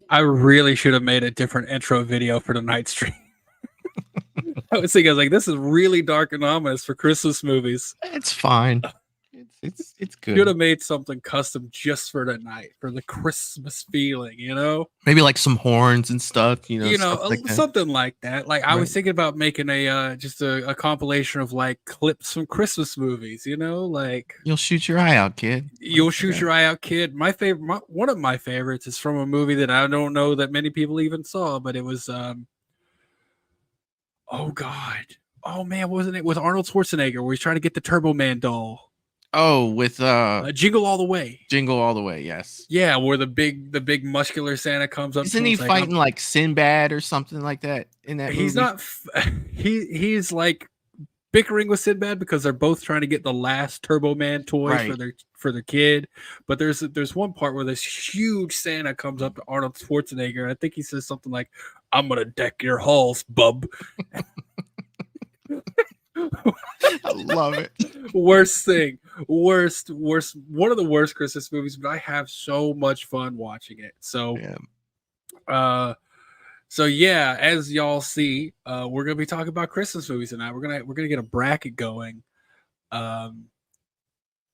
I really should have made a different intro video for the night stream. I was thinking, I was like, this is really dark and ominous for Christmas movies. It's fine. It's good. Should have made something custom just for the night, for the Christmas feeling, you know? Maybe like some horns and stuff, you know, something like that. Like I was thinking about making a just a compilation of like clips from Christmas movies, you know, like you'll shoot your eye out, kid. You'll shoot your eye out, kid. My favorite, one of my favorites is from a movie that I don't know that many people even saw, but it was oh god, oh man, wasn't it with Arnold Schwarzenegger where he's trying to get the Turbo Man doll? Oh, with Jingle All the Way. Jingle All the Way, yes. Yeah, where the big muscular Santa comes up. Isn't he fighting like Sinbad or something like that in that he's movie? Not he's like bickering with Sinbad because they're both trying to get the last Turbo Man toy for their kid. But there's one part where this huge Santa comes up to Arnold Schwarzenegger, and I think he says something like, "I'm gonna deck your halls, bub." I love it. Worst thing. Worst. One of the worst Christmas movies, but I have so much fun watching it. So, so yeah, as y'all see, we're gonna be talking about Christmas movies tonight. We're gonna get a bracket going.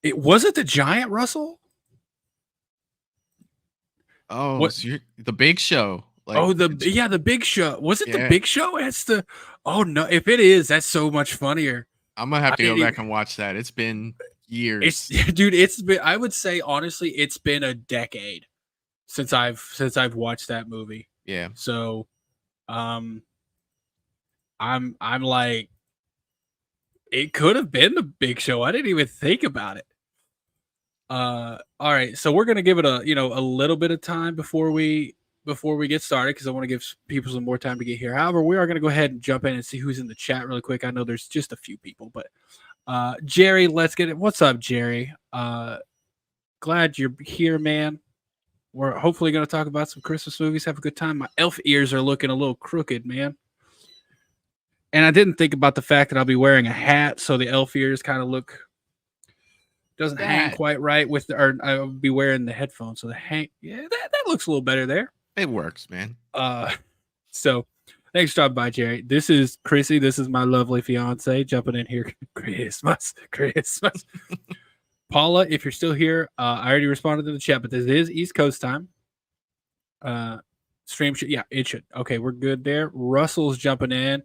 It was it The Giant, Russell? Oh, what? So the Big Show. Like, the Big Show. Was it The Big Show? It's the no. If it is, that's so much funnier. I'm gonna have to go back and watch that. It's been years, dude. It's been. I would say honestly, it's been a decade since I've watched that movie. Yeah. So, I'm like, it could have been The Big Show. I didn't even think about it. All right, so we're gonna give it a little bit of time before we get started because I want to give people some more time to get here. However, we are going to go ahead and jump in and see who's in the chat really quick. I know there's just a few people, but Jerry, let's get it. What's up, Jerry? Glad you're here, man. We're hopefully going to talk about some Christmas movies. Have a good time. My elf ears are looking a little crooked, man. And I didn't think about the fact that I'll be wearing a hat, so the elf ears kind of doesn't hang quite right with or I'll be wearing the headphones, so that looks a little better there. It works, man. So thanks for stopping by, Jerry. This is Chrissy. This is my lovely fiance jumping in here. Christmas. Paula, if you're still here, I already responded to the chat, but this is East Coast time. Stream should, it should. Okay, we're good there. Russell's jumping in.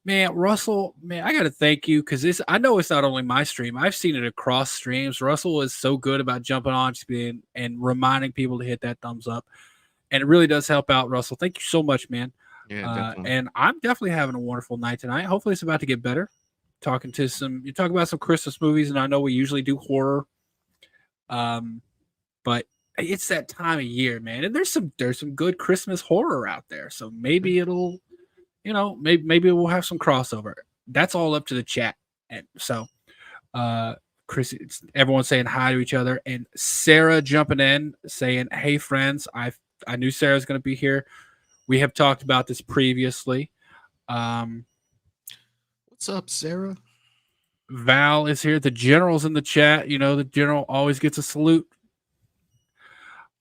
Man, Russell, I got to thank you because I know it's not only my stream. I've seen it across streams. Russell is so good about jumping on and reminding people to hit that thumbs up. And it really does help out, Russell. Thank you so much, man. Yeah, and I'm definitely having a wonderful night tonight. Hopefully it's about to get better. You talk about some Christmas movies, and I know we usually do horror. But it's that time of year, man. And there's some good Christmas horror out there. So maybe it'll, maybe we'll have some crossover. That's all up to the chat. And so Chris, everyone's saying hi to each other, and Sarah jumping in saying, "Hey friends, I knew Sarah's going to be here. We have talked about this previously." What's up, Sarah? Val is here. The general's in the chat. The general always gets a salute.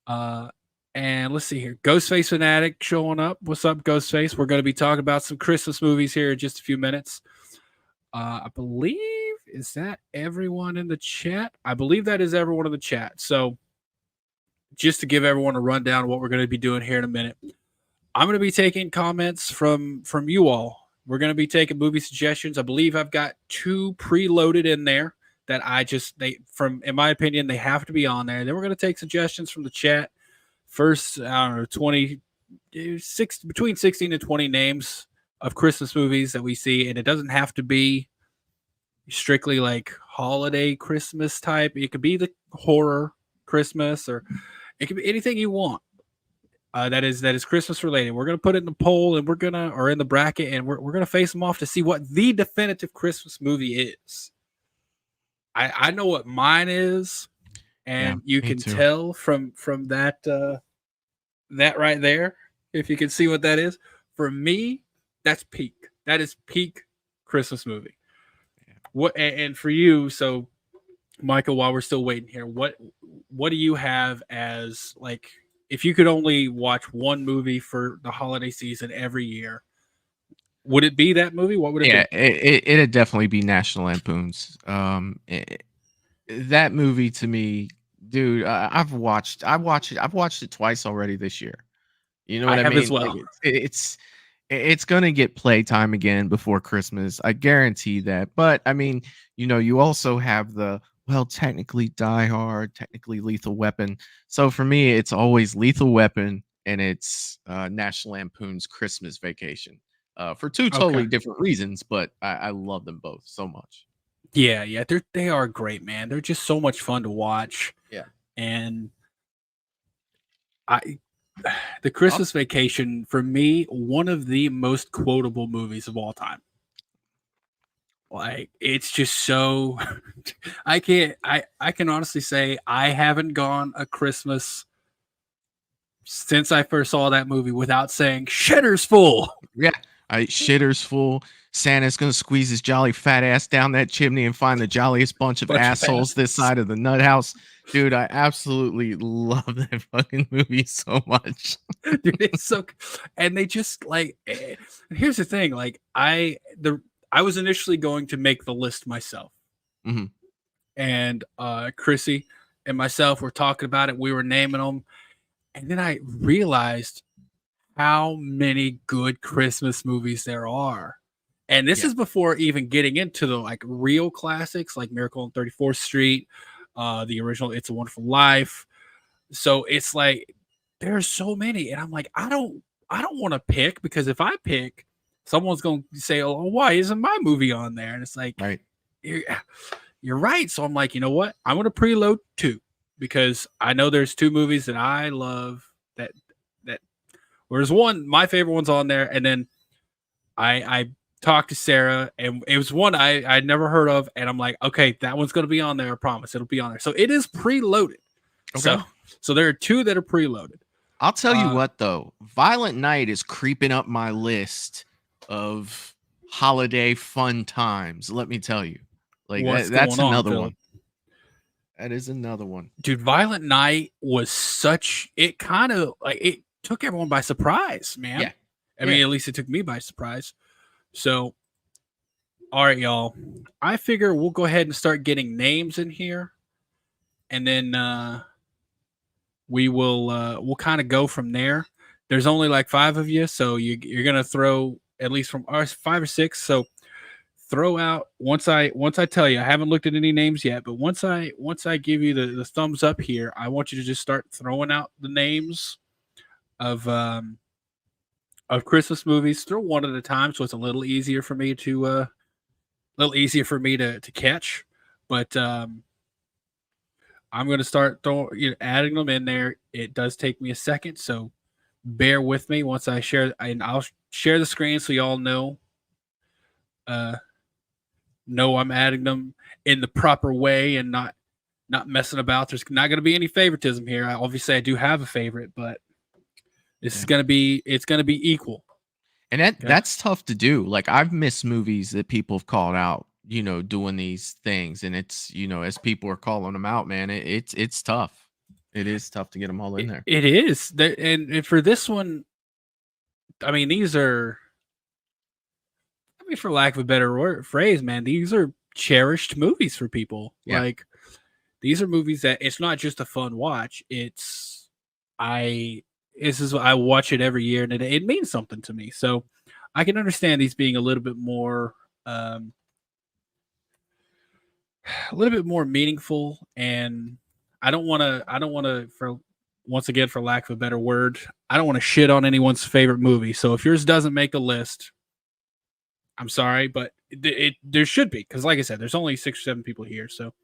And let's see here. Ghostface Fanatic showing up. What's up, Ghostface? We're going to be talking about some Christmas movies here in just a few minutes. I believe, is that everyone in the chat? I believe that is everyone in the chat. So just to give everyone a rundown of what we're going to be doing here in a minute. I'm going to be taking comments from you all. We're going to be taking movie suggestions. I believe I've got 2 preloaded in there that in my opinion, they have to be on there. Then we're going to take suggestions from the chat. First, I don't know, 26 between 16 and 20 names of Christmas movies that we see, and it doesn't have to be strictly like holiday Christmas type. It could be the horror Christmas, or it could be anything you want. That is Christmas related. We're gonna put it in the poll, and or in the bracket, and we're gonna face them off to see what the definitive Christmas movie is. I know what mine is, and you can tell from that that right there, if you can see what that is. For me, that's peak. That is peak Christmas movie. What and for you, so Michael, while we're still waiting here, what do you have as, like, if you could only watch one movie for the holiday season every year, would it be that movie? What would it be? It'd definitely be National Lampoon's. That movie to me, dude, I've watched it twice already this year. You know what I have mean? as well. Like, it's gonna get playtime again before Christmas. I guarantee that. But I mean, you also have technically Die Hard, technically Lethal Weapon. So for me, it's always Lethal Weapon and it's National Lampoon's Christmas Vacation. For 2 totally different reasons, but I love them both so much. Yeah, they are great, man. They're just so much fun to watch. Yeah, and the Christmas Vacation, for me, one of the most quotable movies of all time. Like, it's just so I can honestly say I haven't gone a Christmas since I first saw that movie without saying shitter's full. Yeah, shitter's full. Santa's gonna squeeze his jolly fat ass down that chimney and find the jolliest bunch of assholes this side of the nut house. Dude, I absolutely love that fucking movie so much. Dude, it's so, and they just like, here's the thing, like I was initially going to make the list myself. Mm-hmm. And Chrissy and myself were talking about it. We were naming them. And then I realized how many good Christmas movies there are. And this is before even getting into the like real classics like Miracle on 34th Street, the original It's a Wonderful Life. So it's like there's so many, and I'm like, I don't want to pick, because if I pick, someone's going to say, "Oh, why isn't my movie on there?" And it's like, right, you're right. So I'm like, you know what? I'm going to preload 2, because I know there's 2 movies that I love. That whereas one, my favorite one's on there, and then I talked to Sarah, and it was one I'd never heard of, and I'm like, okay, that one's going to be on there. I promise it'll be on there. So it is preloaded. Okay. So there are 2 that are preloaded. I'll tell you what, though, Violent Night is creeping up my list of holiday fun times. Let me tell you, like that's another one. That is another one, dude. Violent Night was it kind of like it took everyone by surprise, man. Yeah. I mean, at least it took me by surprise. So, all right, y'all. I figure we'll go ahead and start getting names in here, and then we'll kind of go from there. There's only like 5 of you, so you're gonna throw at least from us 5 or 6. So throw out once I tell you. I haven't looked at any names yet, but once I give you the thumbs up here, I want you to just start throwing out the names of Christmas movies. Throw one at a time, so it's a little easier for me to catch. But I'm going to start adding them in there. It does take me a second, so bear with me once I share. And I'll share the screen so y'all know I'm adding them in the proper way and not messing about. There's not going to be any favoritism here. Obviously, I do have a favorite, but it's going to be equal. And that's tough to do. Like, I've missed movies that people have called out, doing these things, and it's, as people are calling them out, man, it's tough. It is tough to get them all in there. It is. And for this one, I mean, these are, for lack of a better phrase, man, these are cherished movies for people. Yeah. Like, these are movies that it's not just a fun watch. It's I I watch it every year, and it means something to me. So I can understand these being um, a little bit more meaningful. And I don't want to, for once again, for lack of a better word, I don't want to shit on anyone's favorite movie. So if yours doesn't make the list, I'm sorry, but there should be, because like I said, there's only 6 or 7 people here, so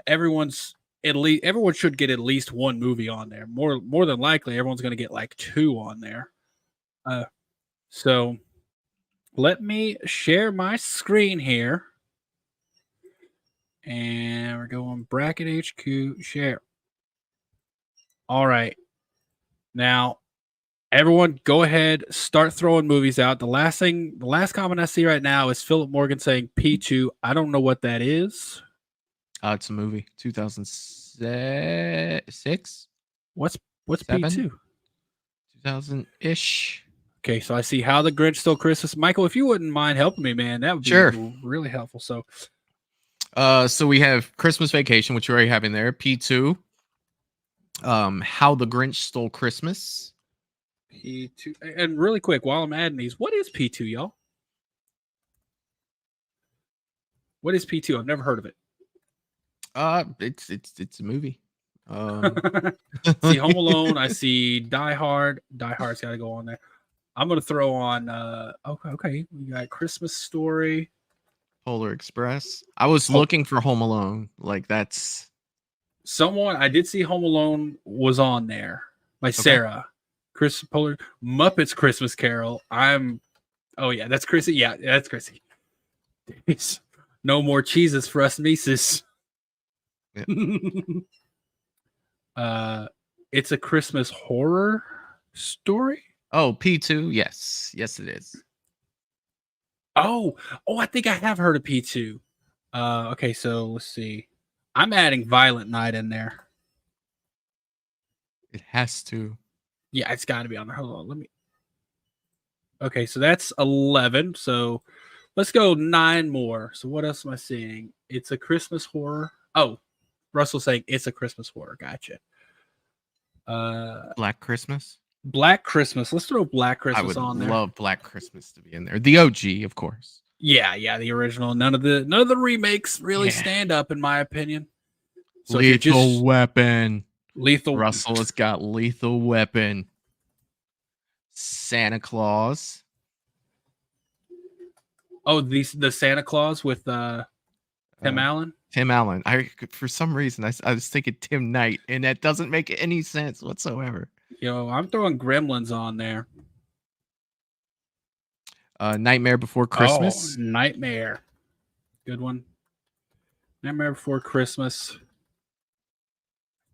everyone's at least everyone should get at least one movie on there. More than likely, everyone's going to get like 2 on there. Uh, so let me share my screen here, and we're going bracket HQ share. All right, now everyone, go ahead, start throwing movies out. The last comment I see right now is Philip Morgan saying P2. I don't know what that is. It's a movie, 2006, What's 7, P2? 2000-ish. Okay, so I see How the Grinch Stole Christmas. Michael, if you wouldn't mind helping me, man, that would be Sure. really helpful. So So we have Christmas Vacation, which you already have in there. P2. How the Grinch Stole Christmas. P2. And really quick, while I'm adding these, what is P2, y'all? What is P2? I've never heard of it. It's a movie. See Home Alone. I see Die Hard. Die Hard's got to go on there. I'm gonna throw on. Okay. We got Christmas Story. Polar Express. I was looking for Home Alone. Like that's someone I did see. Home Alone was on there by Sarah. Polar Muppets Christmas Carol. Oh yeah, that's Chrissy. Yeah, that's Chrissy. No more cheeses for us Mises. Yeah. It's a Christmas horror story. Oh, P2. Yes, it is. Oh, I think I have heard of P2. Okay, so let's see. I'm adding Violent Night in there. It has to. Yeah, it's got to be on there. Hold on, let me. Okay, so that's 11. So let's go 9 more. So what else am I seeing? It's a Christmas horror. Oh, Russell's saying it's a Christmas horror. Gotcha. Black Christmas. Black Christmas. Let's throw Black Christmas on there. I would love Black Christmas to be in there. The OG, of course. Yeah, the original. None of the remakes really stand up, in my opinion. So Lethal Weapon. Lethal. Russell has got Lethal Weapon. Santa Claus. Oh, the Santa Claus with Tim Allen. Tim Allen. For some reason I was thinking Tim Knight, and that doesn't make any sense whatsoever. Yo, I'm throwing Gremlins on there. Nightmare Before Christmas. Oh, Nightmare. Good one. Nightmare Before Christmas.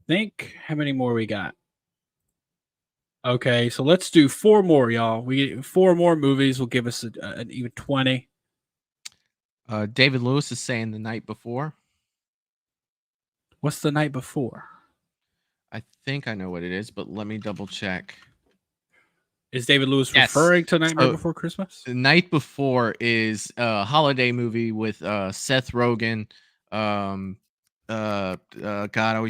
Think how many more we got? Okay, so let's do 4 more, y'all. We get 4 more movies will give us an even 20. David Lewis is saying The Night Before. What's The Night Before? I think I know what it is, but let me double check. Is David Lewis referring to Nightmare Before Christmas? The Night Before is a holiday movie with Seth Rogen. God,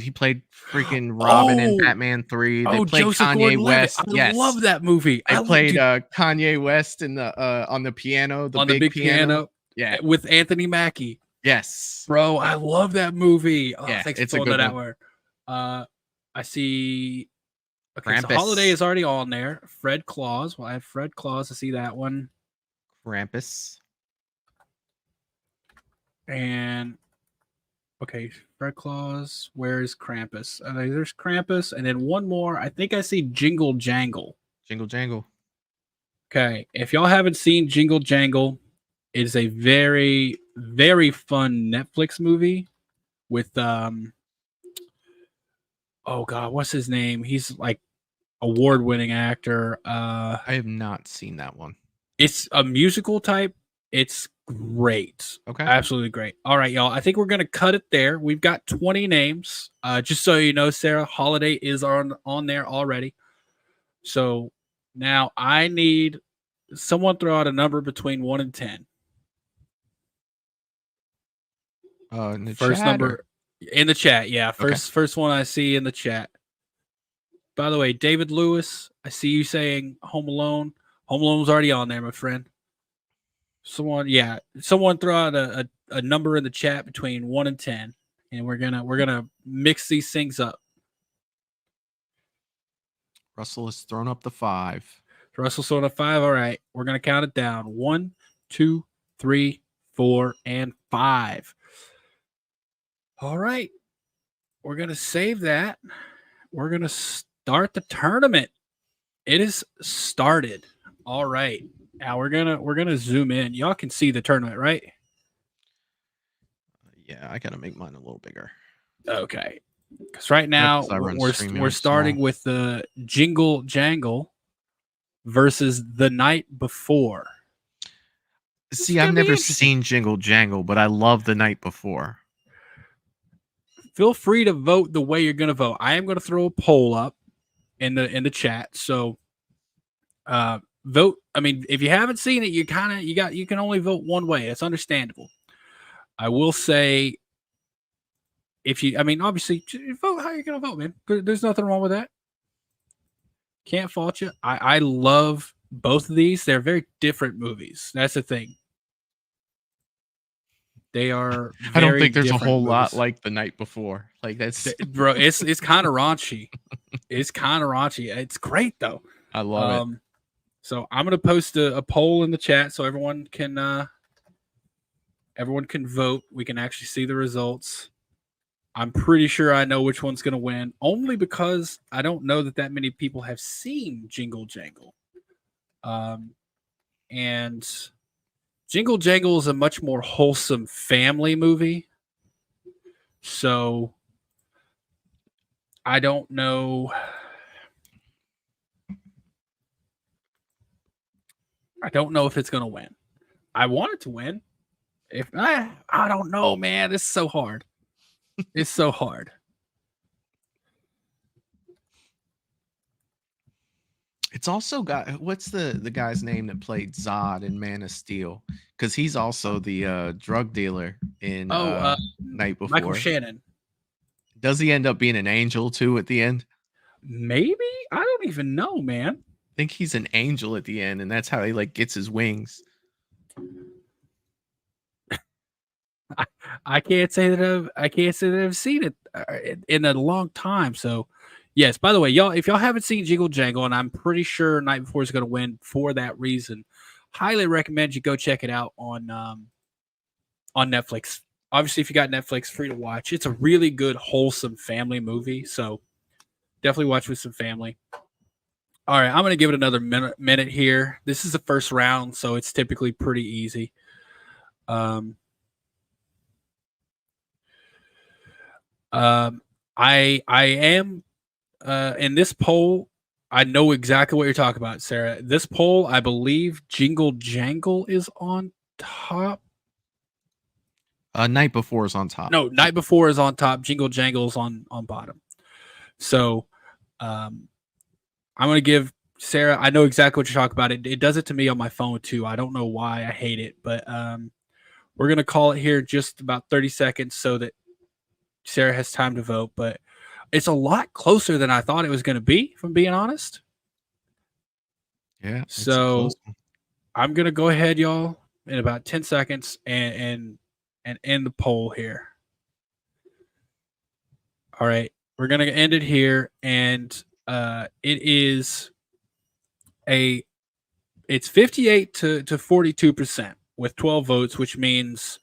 he played freaking Robin in Batman 3. They played Kanye West. I love that movie. They played Kanye West in the on the piano, the big piano. Yeah, with Anthony Mackie. Yes, bro, I love that movie. Oh, yeah, thanks it's for a throwing good that one. out. I see. Okay, Krampus. so Holiday is already on there. Fred Claus. Well, I have Fred Claus. I see that one. Krampus. And okay, Fred Claus. Where's Krampus? There's Krampus, and then one more. I think I see Jingle Jangle. Jingle Jangle. Okay, if y'all haven't seen Jingle Jangle, it is a very, very fun Netflix movie with oh god, what's his name? He's like award-winning actor. I have not seen that one. It's a musical type. It's great. Okay. Absolutely great. All right, y'all. I think we're going to cut it there. We've got 20 names. Just so you know, Sarah, Holiday is on there already. So now I need someone throw out a number between 1 and 10. In the first chat number in the chat. Yeah. First one I see in the chat. By the way, David Lewis, I see you saying Home Alone. Home Alone's already on there, my friend. Someone throw out a number in the chat between 1 and 10, and we're gonna mix these things up. Russell has thrown up the 5. Russell's on a 5. All right, we're gonna count it down. 1, 2, 3, 4, and 5. All right, we're gonna save that. We're gonna start the tournament. It is started. All right, now we're gonna zoom in. Y'all can see the tournament, right? Yeah, I gotta make mine a little bigger. Okay, because right now we're starting with the Jingle Jangle versus The Night Before. See, I've never seen Jingle Jangle, but I love The Night Before. Feel free to vote the way you're going to vote. I am going to throw a poll up in the chat. So vote. I mean, if you haven't seen it, you can only vote one way. It's understandable. I will say, obviously vote how you're going to vote, man. There's nothing wrong with that. Can't fault you. I love both of these. They're very different movies. That's the thing. They are. I don't think there's a whole lot like The Night Before. Like that's bro. It's kind of raunchy. It's kind of raunchy. It's great though. I love it. So I'm gonna post a poll in the chat so everyone can vote. We can actually see the results. I'm pretty sure I know which one's gonna win, only because I don't know that many people have seen Jingle Jangle. And Jingle Jangle is a much more wholesome family movie. So I don't know. I don't know if it's going to win. I want it to win. If I don't know, man. It's so hard. It's so hard. It's also got what's the guy's name that played Zod in Man of Steel? Because he's also the drug dealer in Night Before. Michael Shannon. Does he end up being an angel too at the end? Maybe. I don't even know, man. I think he's an angel at the end, and that's how he like gets his wings. I can't say that I've seen it in a long time. So. Yes, by the way, y'all, if y'all haven't seen Jingle Jangle, and I'm pretty sure Night Before is going to win for that reason, highly recommend you go check it out on Netflix. Obviously, if you got Netflix, free to watch. It's a really good, wholesome family movie, so definitely watch with some family. All right, I'm going to give it another minute here. This is the first round, so it's typically pretty easy. I am... in this poll, I know exactly what you're talking about, Sarah. This poll, I believe Jingle Jangle is on top. Night Before is on top. No, Night Before is on top. Jingle Jangle is on bottom. So I'm going to give Sarah, I know exactly what you're talking about. It does it to me on my phone too. I don't know why I hate it, but we're going to call it here just about 30 seconds so that Sarah has time to vote. But it's a lot closer than I thought it was going to be, if I'm being honest. Yeah. So I'm going to go ahead, y'all, in about 10 seconds and end the poll here. All right. We're going to end it here. And it's 58 to 42% with 12 votes, which means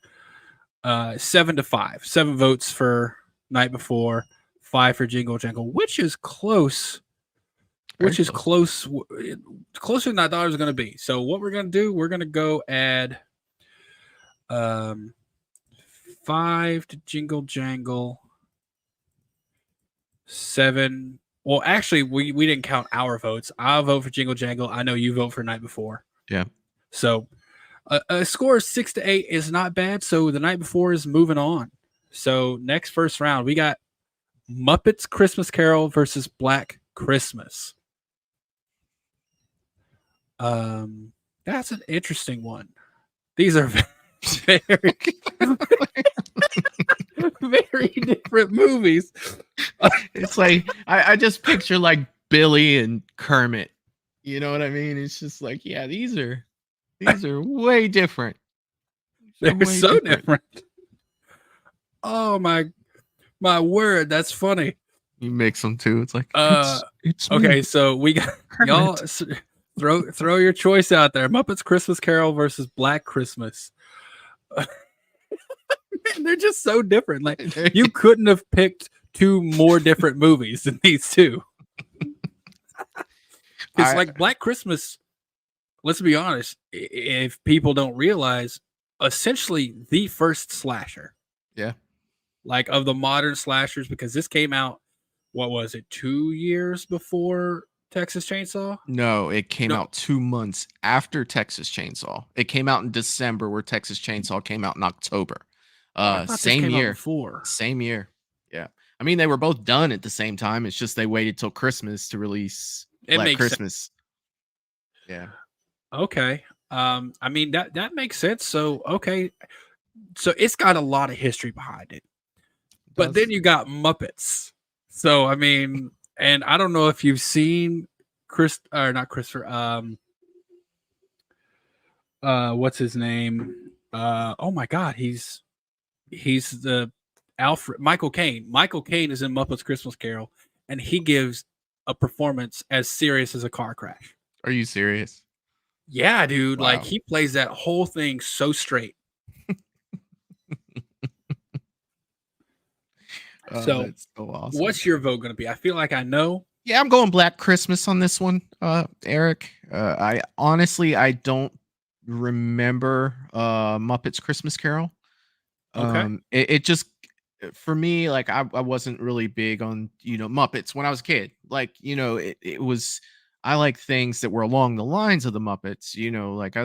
7-5. 7 votes for Night Before. 5 for Jingle Jangle, which is close. Closer than I thought it was going to be. So what we're going to do, we're going to go add 5 to Jingle Jangle, 7. Well, actually, we didn't count our votes. I'll vote for Jingle Jangle. I know you vote for Night Before. Yeah. So a score of 6-8 is not bad. So the Night Before is moving on. So next first round, we got Muppets Christmas Carol versus Black Christmas. That's an interesting one. These are very, very different movies. It's like I just picture like Billy and Kermit. You know what I mean? It's just like, yeah, these are way different. These are They're way so different. different. Oh my word, that's funny. You mix them too. It's like Uh, it's okay, me, so we got y'all Kermit. throw your choice out there: Muppets Christmas Carol versus Black Christmas. Man, they're just so different. Like you couldn't have picked two more different movies than these two. Because I like Black Christmas, let's be honest, if people don't realize, essentially the first slasher, yeah. like of the modern slashers, because this came out, what was it, 2 years before Texas Chainsaw? No, it came No, out 2 months after Texas Chainsaw. It came out in December, where Texas Chainsaw came out in October. oh, I thought this Same came out year. before. Same year. Yeah. I mean, they were both done at the same time. It's just they waited till Christmas to release It Black makes sense. Christmas. Yeah. Okay. I mean that makes sense. So okay, so it's got a lot of history behind it. But then Does. you got Muppets. So I mean, and I don't know if you've seen Chris or not Christopher. What's his name? Oh my God, he's the Alfred Michael Caine. Michael Caine is in Muppets Christmas Carol, and he gives a performance as serious as a car crash. Are you serious? Yeah, dude. Like Wow. he plays that whole thing so straight. So, That's so awesome. what's your vote going to be? I feel like I know. Yeah, I'm going Black Christmas on this one, Eric. I honestly I don't remember Muppets Christmas Carol. Okay. It just for me, like I wasn't really big on Muppets when I was a kid. Like it was I like things that were along the lines of the Muppets. Like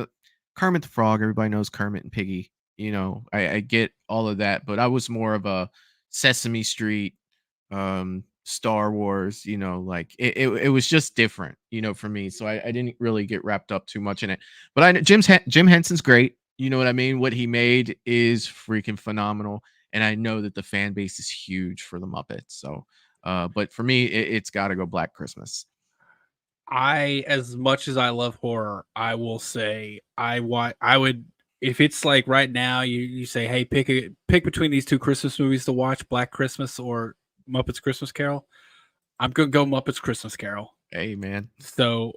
Kermit the Frog. Everybody knows Kermit and Piggy. I get all of that, but I was more of a Sesame Street, Star Wars. Like it was just different. For me, so I didn't really get wrapped up too much in it. But I know Jim Henson's great. You know what I mean? What he made is freaking phenomenal. And I know that the fan base is huge for the Muppets. So, but for me, it's got to go Black Christmas. As much as I love horror, I will say I would, if it's like right now, you say, hey, pick between these two Christmas movies to watch, Black Christmas or Muppets Christmas Carol. I'm gonna go Muppets Christmas Carol. Hey, man. So,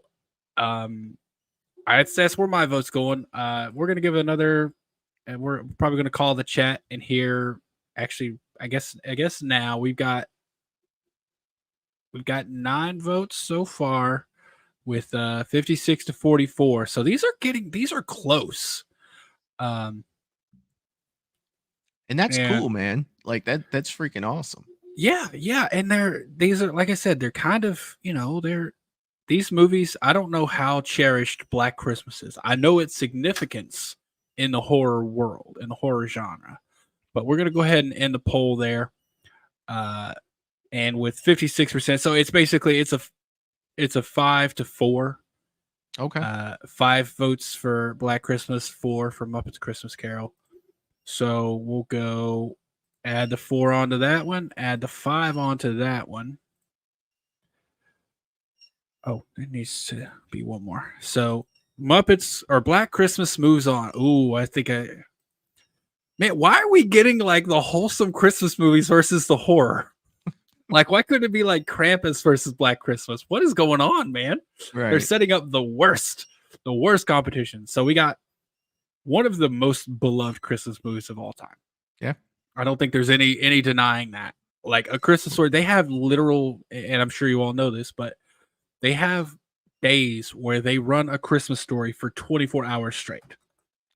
that's where my vote's going. We're gonna give another, and we're probably gonna call the chat and hear. Actually, I guess now we've got 9 votes so far with 56 to 44. So these are close. Um, And that's and cool, man. Like that's freaking awesome. yeah, and these are, like I said, they're kind of, they're these movies. I don't know how cherished Black Christmas is. I know its significance in the horror world, in the horror genre. But we're gonna go ahead and end the poll there. And with 56%, so it's basically it's a 5 to 4. Okay. 5 votes for Black Christmas, 4 for Muppets Christmas Carol. So we'll go add the 4 onto that one, add the 5 onto that one. Oh, it needs to be one more. So Muppets or Black Christmas moves on. Ooh, man, why are we getting like the wholesome Christmas movies versus the horror? Like, why couldn't it be like Krampus versus Black Christmas? What is going on, man? They're Right. setting up the worst competition. So we got one of the most beloved Christmas movies of all time. Yeah. I don't think there's any denying that. Like A Christmas Story, they have literal, and I'm sure you all know this, but they have days where they run A Christmas Story for 24 hours straight.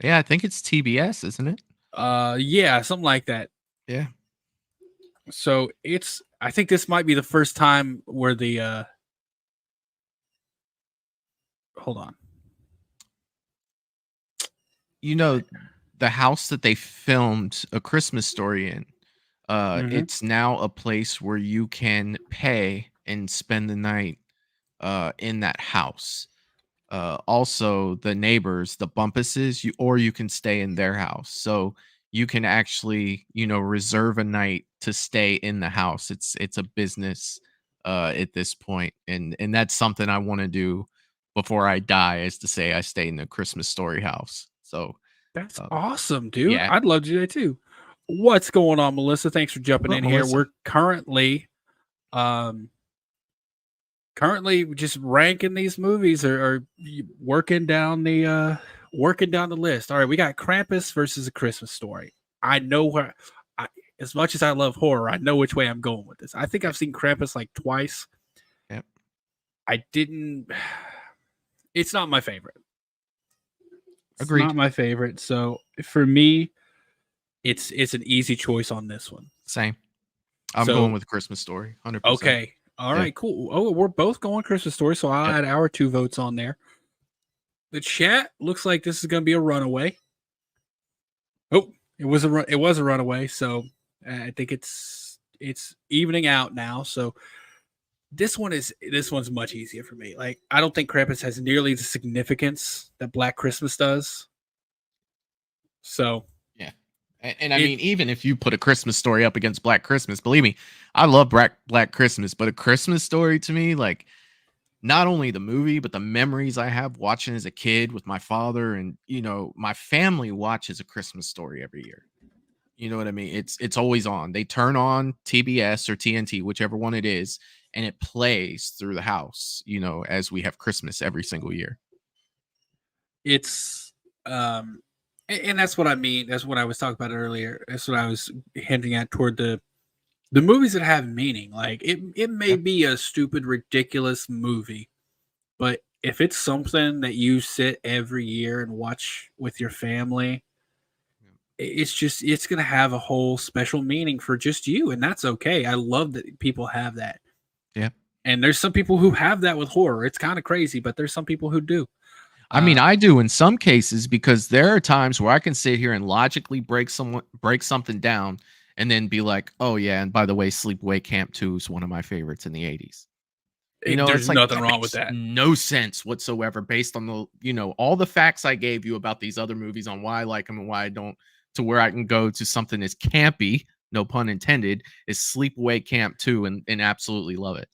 Yeah, I think it's TBS, isn't it? Yeah, something like that. Yeah. So I think this might be the first time where hold on. The house that they filmed A Christmas Story in, Mhm. it's now a place where you can pay and spend the night in that house. Also, the neighbors, the Bumpuses, you can stay in their house. So you can actually, reserve a night to stay in the house. It's a business at this point, and that's something I want to do before I die, is to say I stay in the Christmas Story house. So That's uh, awesome, dude. yeah, I'd love to do that too. What's going on, Melissa? Thanks for jumping but in here. Melissa, We're um currently just ranking these movies or working down the list. All right, we got Krampus versus A Christmas Story. I know where I, as much as I love horror, I know which way I'm going with this. I think yeah, I've seen Krampus like twice. yeah, I didn't it's not my favorite. It's agreed. not my favorite. So for me, it's an easy choice on this one. Same. I'm going So with Christmas Story, 100%. okay. All Yeah, right, cool. Oh, we're both going Christmas Story, so I'll yeah. add our 2 votes on there. The chat looks like this is going to be a runaway. Oh, it was a runaway, so I think it's evening out now. So this one's much easier for me. Like I don't think Krampus has nearly the significance that Black Christmas does. So Yeah. And I it mean, even if you put A Christmas Story up against Black Christmas, believe me, I love Black Christmas, but A Christmas Story to me, like, not only the movie, but the memories I have watching as a kid with my father, and my family watches A Christmas Story every year. You know what I mean? It's always on. They turn on TBS or TNT, whichever one it is, and it plays through the house, as we have Christmas every single year. it's and that's what I mean. That's what I was talking about earlier. That's what I was hinting at toward the movies that have meaning. Like it may Yeah. be a stupid, ridiculous movie, but if it's something that you sit every year and watch with your family, it's gonna have a whole special meaning for just you, and that's okay. I love that people have that. Yeah. And there's some people who have that with horror. It's kind of crazy, but there's some people who do. I mean, Uh, I do in some cases, because there are times where I can sit here and logically break something down and then be like, "Oh yeah, and by the way, Sleepaway Camp 2 is one of my favorites in the 80s." It's there's like nothing that wrong with makes that. no sense whatsoever based on all the facts I gave you about these other movies on why I like them and why I don't, to where I can go to something as campy, no pun intended, is Sleepaway Camp 2 and absolutely love it.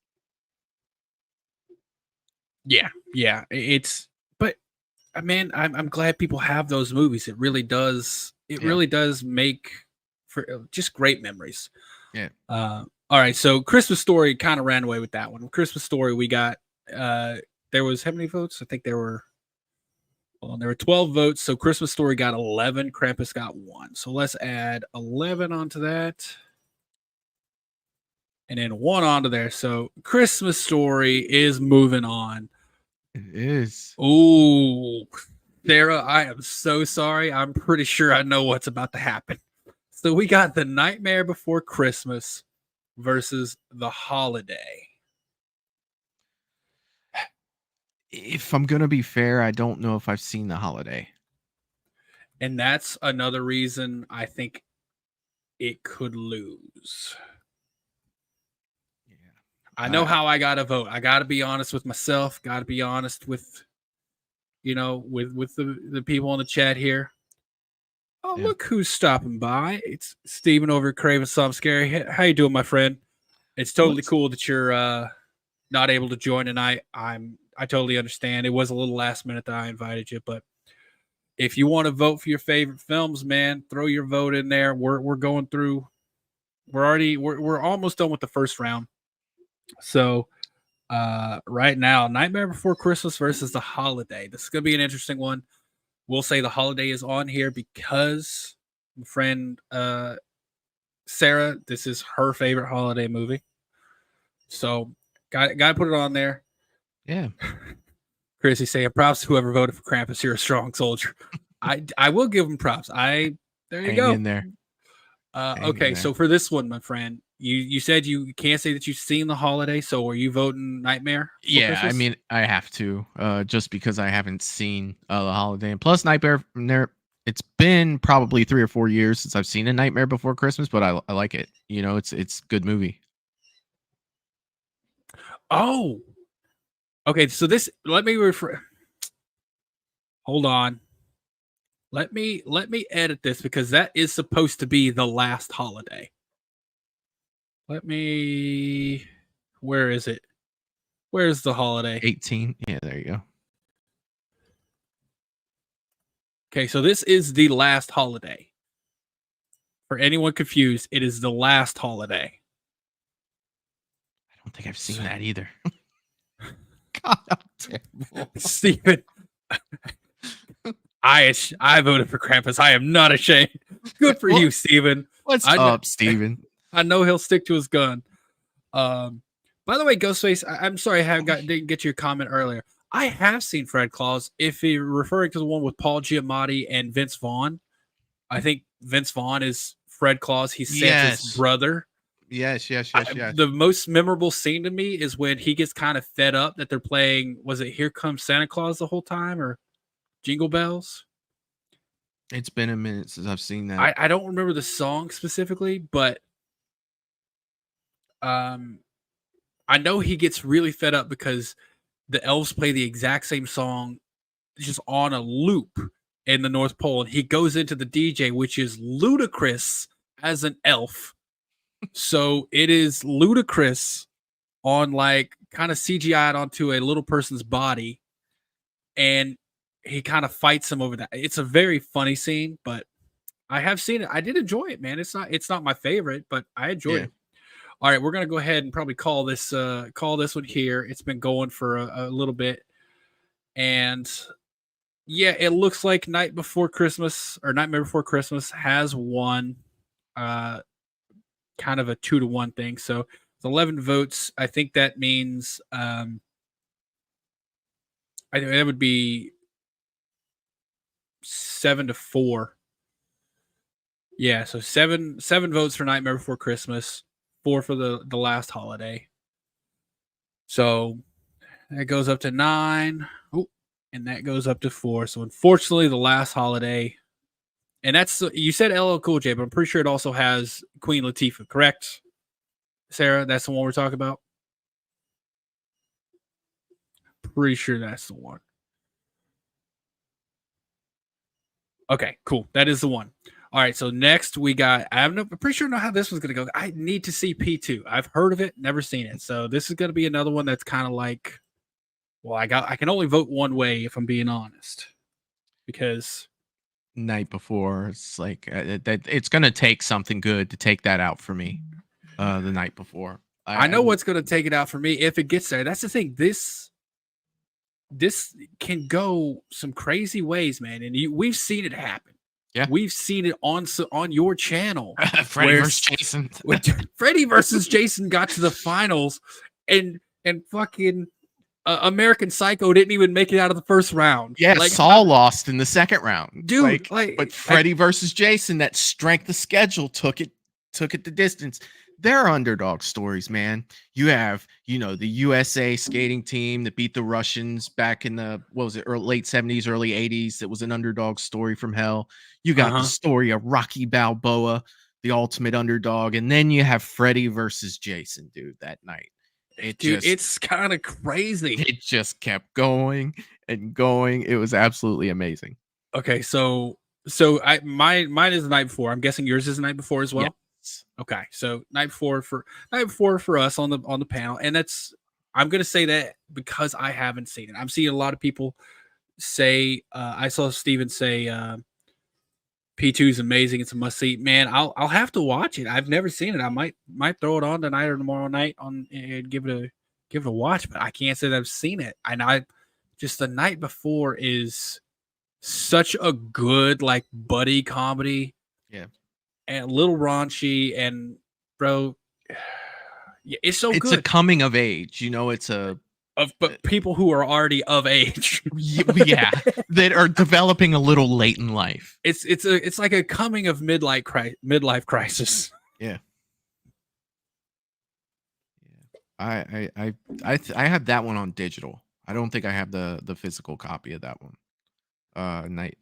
Yeah, yeah. But man, I'm glad people have those movies. It really does. It Yeah. really does make for just great memories. Yeah. All right, so Christmas Story kind of ran away with that one. Christmas Story, we got there was how many votes? I think there were 12 votes. So Christmas Story got 11. Krampus got 1. So let's add 11 onto that, and then 1 onto there. So Christmas Story is moving on. It is. Ooh, Sarah, I am so sorry. I'm pretty sure I know what's about to happen. So we got The Nightmare Before Christmas versus The Holiday. If I'm gonna be fair, I don't know if I've seen The Holiday. And that's another reason I think it could lose. Yeah. I know how I gotta vote. I gotta be honest with myself, gotta be honest with with the people in the chat here. Oh, Yeah. look who's stopping by. It's Steven over at Craven Some Scary. How you doing, my friend? It's totally What's cool that you're not able to join tonight. I totally understand. It was a little last minute that I invited you, but if you want to vote for your favorite films, man, throw your vote in there. We're going through. We're almost done with the first round. So right now, Nightmare Before Christmas versus The Holiday. This is gonna be an interesting one. We'll say The Holiday is on here because my friend Sarah, this is her favorite holiday movie. So got to put it on there. Yeah. Chrissy saying props to whoever voted for Krampus. You're a strong soldier. I will give him props. There you Hang go. in there. Okay, so for this one, my friend, you said you can't say that you've seen The Holiday. So are you voting Nightmare? Yeah, Christmas? I mean, I have to, just because I haven't seen The Holiday, and plus Nightmare. It's been probably 3 or 4 years since I've seen A Nightmare Before Christmas, but I like it. It's good movie. Oh, okay. So let me refer. Hold on. Let me edit this because that is supposed to be the last holiday. Let me Where is it? Where's the holiday? 18. Yeah, there you go. Okay, so this is the last holiday. For anyone confused, it is the last holiday. I don't think I've seen that either. God, I'm terrible. Steven, I voted for Krampus. I am not ashamed. Good for you, Steven. What's up, Steven? I know he'll stick to his gun. By the way, Ghostface, I'm sorry didn't get your comment earlier. I have seen Fred Claus. If you're referring to the one with Paul Giamatti and Vince Vaughn, I think Vince Vaughn is Fred Claus. He's Santa's brother. Yes. The most memorable scene to me is when he gets kind of fed up that they're playing, was it Here Comes Santa Claus the whole time or Jingle Bells? It's been a minute since I've seen that. I don't remember the song specifically, but I know he gets really fed up because the elves play the exact same song just on a loop in the North Pole, and he goes into the DJ, which is ludicrous as an elf. So it is ludicrous on like kind of CGI'd onto a little person's body, and he kind of fights him over that. It's a very funny scene, but I have seen it. I did enjoy it, man. It's not my favorite, but I enjoyed it. All right, we're gonna go ahead and probably call this one here. It's been going for a little bit, and yeah, it looks like Night Before Christmas or Nightmare Before Christmas has won, kind of a 2-1 thing. So it's 11 votes. I think that means I think that would be 7-4. Yeah, so seven votes for Nightmare Before Christmas, 4 for the last holiday. So that goes up to 9. Oh, and that goes up to 4. So unfortunately, the last holiday, and that's, you said LL Cool J, but I'm pretty sure it also has Queen Latifah, correct? Sarah, that's the one we're talking about? Pretty sure that's the one. Okay, cool. That is the one. All right, so next we got, I'm pretty sure I know how this one's going to go. I need to see P2. I've heard of it, never seen it. So this is going to be another one that's kind of like, well, I can only vote one way if I'm being honest. Because Night Before, it's like it's going to take something good to take that out for me. The Night Before. I know what's going to take it out for me if it gets there. That's the thing. This can go some crazy ways, man. And we've seen it happen. Yeah, we've seen it on your channel. Freddy versus Jason. Freddy versus Jason got to the finals, and fucking American Psycho didn't even make it out of the first round. Yeah, Saul lost in the second round, dude. But Freddy versus Jason, that strength of schedule took it the distance. They're underdog stories, man. You have, the USA skating team that beat the Russians back in the, late 70s, early 80s. That was an underdog story from hell. You got the story of Rocky Balboa, the ultimate underdog. And then you have Freddy versus Jason, dude, that night. It's kind of crazy. It just kept going and going. It was absolutely amazing. Okay, so mine is the Night Before. I'm guessing yours is the Night Before as well. Yeah. Okay, so Night Before for us on the panel, and that's, I'm gonna say that because I haven't seen it. I'm seeing a lot of people say, I saw Steven say P2 is amazing. It's a must see. Man, I'll have to watch it. I've never seen it. I might throw it on tonight or tomorrow night and give it a watch, but I can't say that I've seen it. And I just, the Night Before is such a good like buddy comedy. Yeah. And a little raunchy, and bro, yeah, it's so good. It's a coming of age, it's but people who are already of age, yeah, that are developing a little late in life. It's like a coming of midlife crisis. Yeah. I have that one on digital. I don't think I have the physical copy of that one.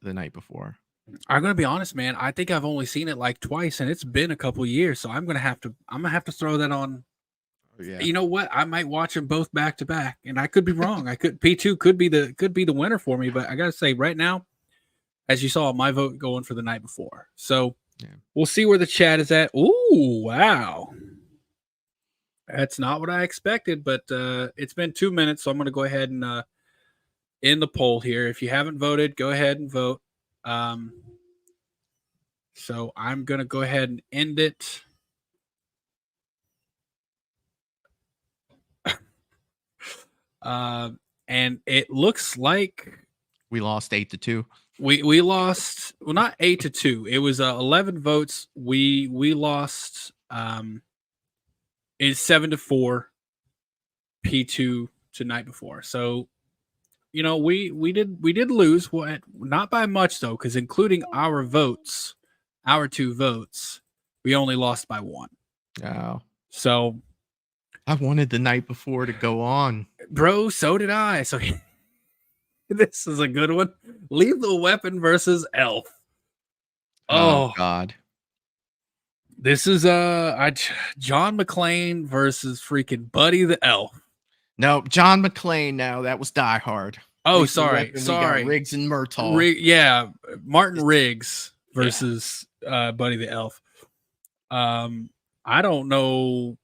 The Night Before. I'm gonna be honest, man. I think I've only seen it like twice, and it's been a couple years. So I'm gonna have to throw that on. Yeah. You know what? I might watch them both back to back, and I could be wrong. P2 could be the winner for me, but I gotta say right now, as you saw, my vote going for the Night Before. So we'll see where the chat is at. Ooh, wow! That's not what I expected, but it's been 2 minutes, so I'm going to go ahead and end the poll here. If you haven't voted, go ahead and vote. So I'm going to go ahead and end it. And it looks like We lost 8-2. we lost. Well, not 8-2. It was 11 votes. We lost. It's 7-4. P2 to night before. So, you know, we did lose. What? Not by much though, because including our votes, our 2 votes, we only lost by 1. Oh, So, I wanted the night before to go on. bro, so did I. So this is a good one. Lethal Weapon versus Elf. Oh God. This is John McClane versus freaking Buddy the Elf. No, John McClane. Now that was Die Hard. Oh, Lethal sorry, Weapon, sorry. We got Riggs and Murtaugh. Yeah, Martin Riggs versus Buddy the Elf. I don't know.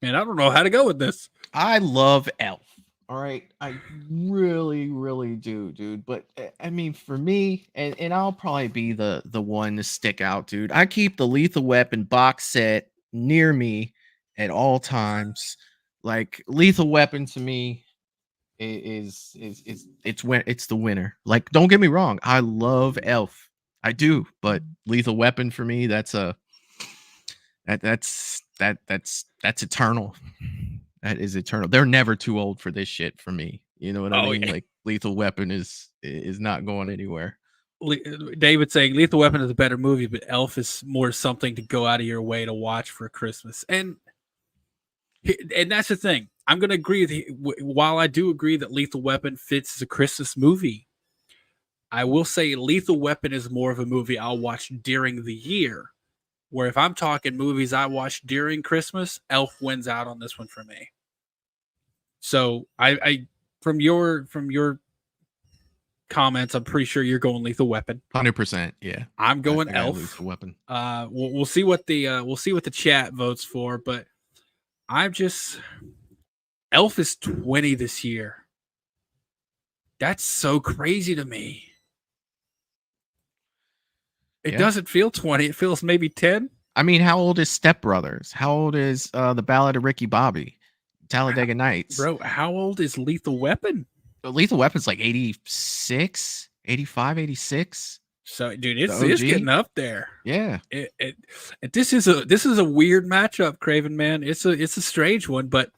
Man, I don't know how to go with this. I love Elf. All right, I really, really do, dude. But I mean, for me, and I'll probably be the one to stick out, dude. I keep the Lethal Weapon box set near me at all times. Like Lethal Weapon to me is it's the winner. Like, don't get me wrong, I love Elf, I do, but Lethal Weapon for me, that's eternal. That is eternal. They're never too old for this shit for me. You know what I mean? Yeah. Like Lethal Weapon is not going anywhere. David saying Lethal Weapon is a better movie, but Elf is more something to go out of your way to watch for Christmas. And that's the thing. I'm going to agree with you. While I do agree that Lethal Weapon fits as a Christmas movie, I will say Lethal Weapon is more of a movie I'll watch during the year. Where if I'm talking movies I watch during Christmas, Elf wins out on this one for me. So I from your comments, I'm pretty sure you're going Lethal Weapon. 100%. Yeah, I'm going Elf. Lethal Weapon. We'll see what the chat votes for, but Elf is 20 this year. That's so crazy to me. It doesn't feel 20. It feels maybe 10. I mean, how old is Step Brothers? How old is The Ballad of Ricky Bobby? Talladega Nights. Bro, how old is Lethal Weapon? Lethal Weapon's like 86, 85, 86. So, dude, it's getting up there. Yeah. This is a weird matchup, Craven, man. It's a strange one, but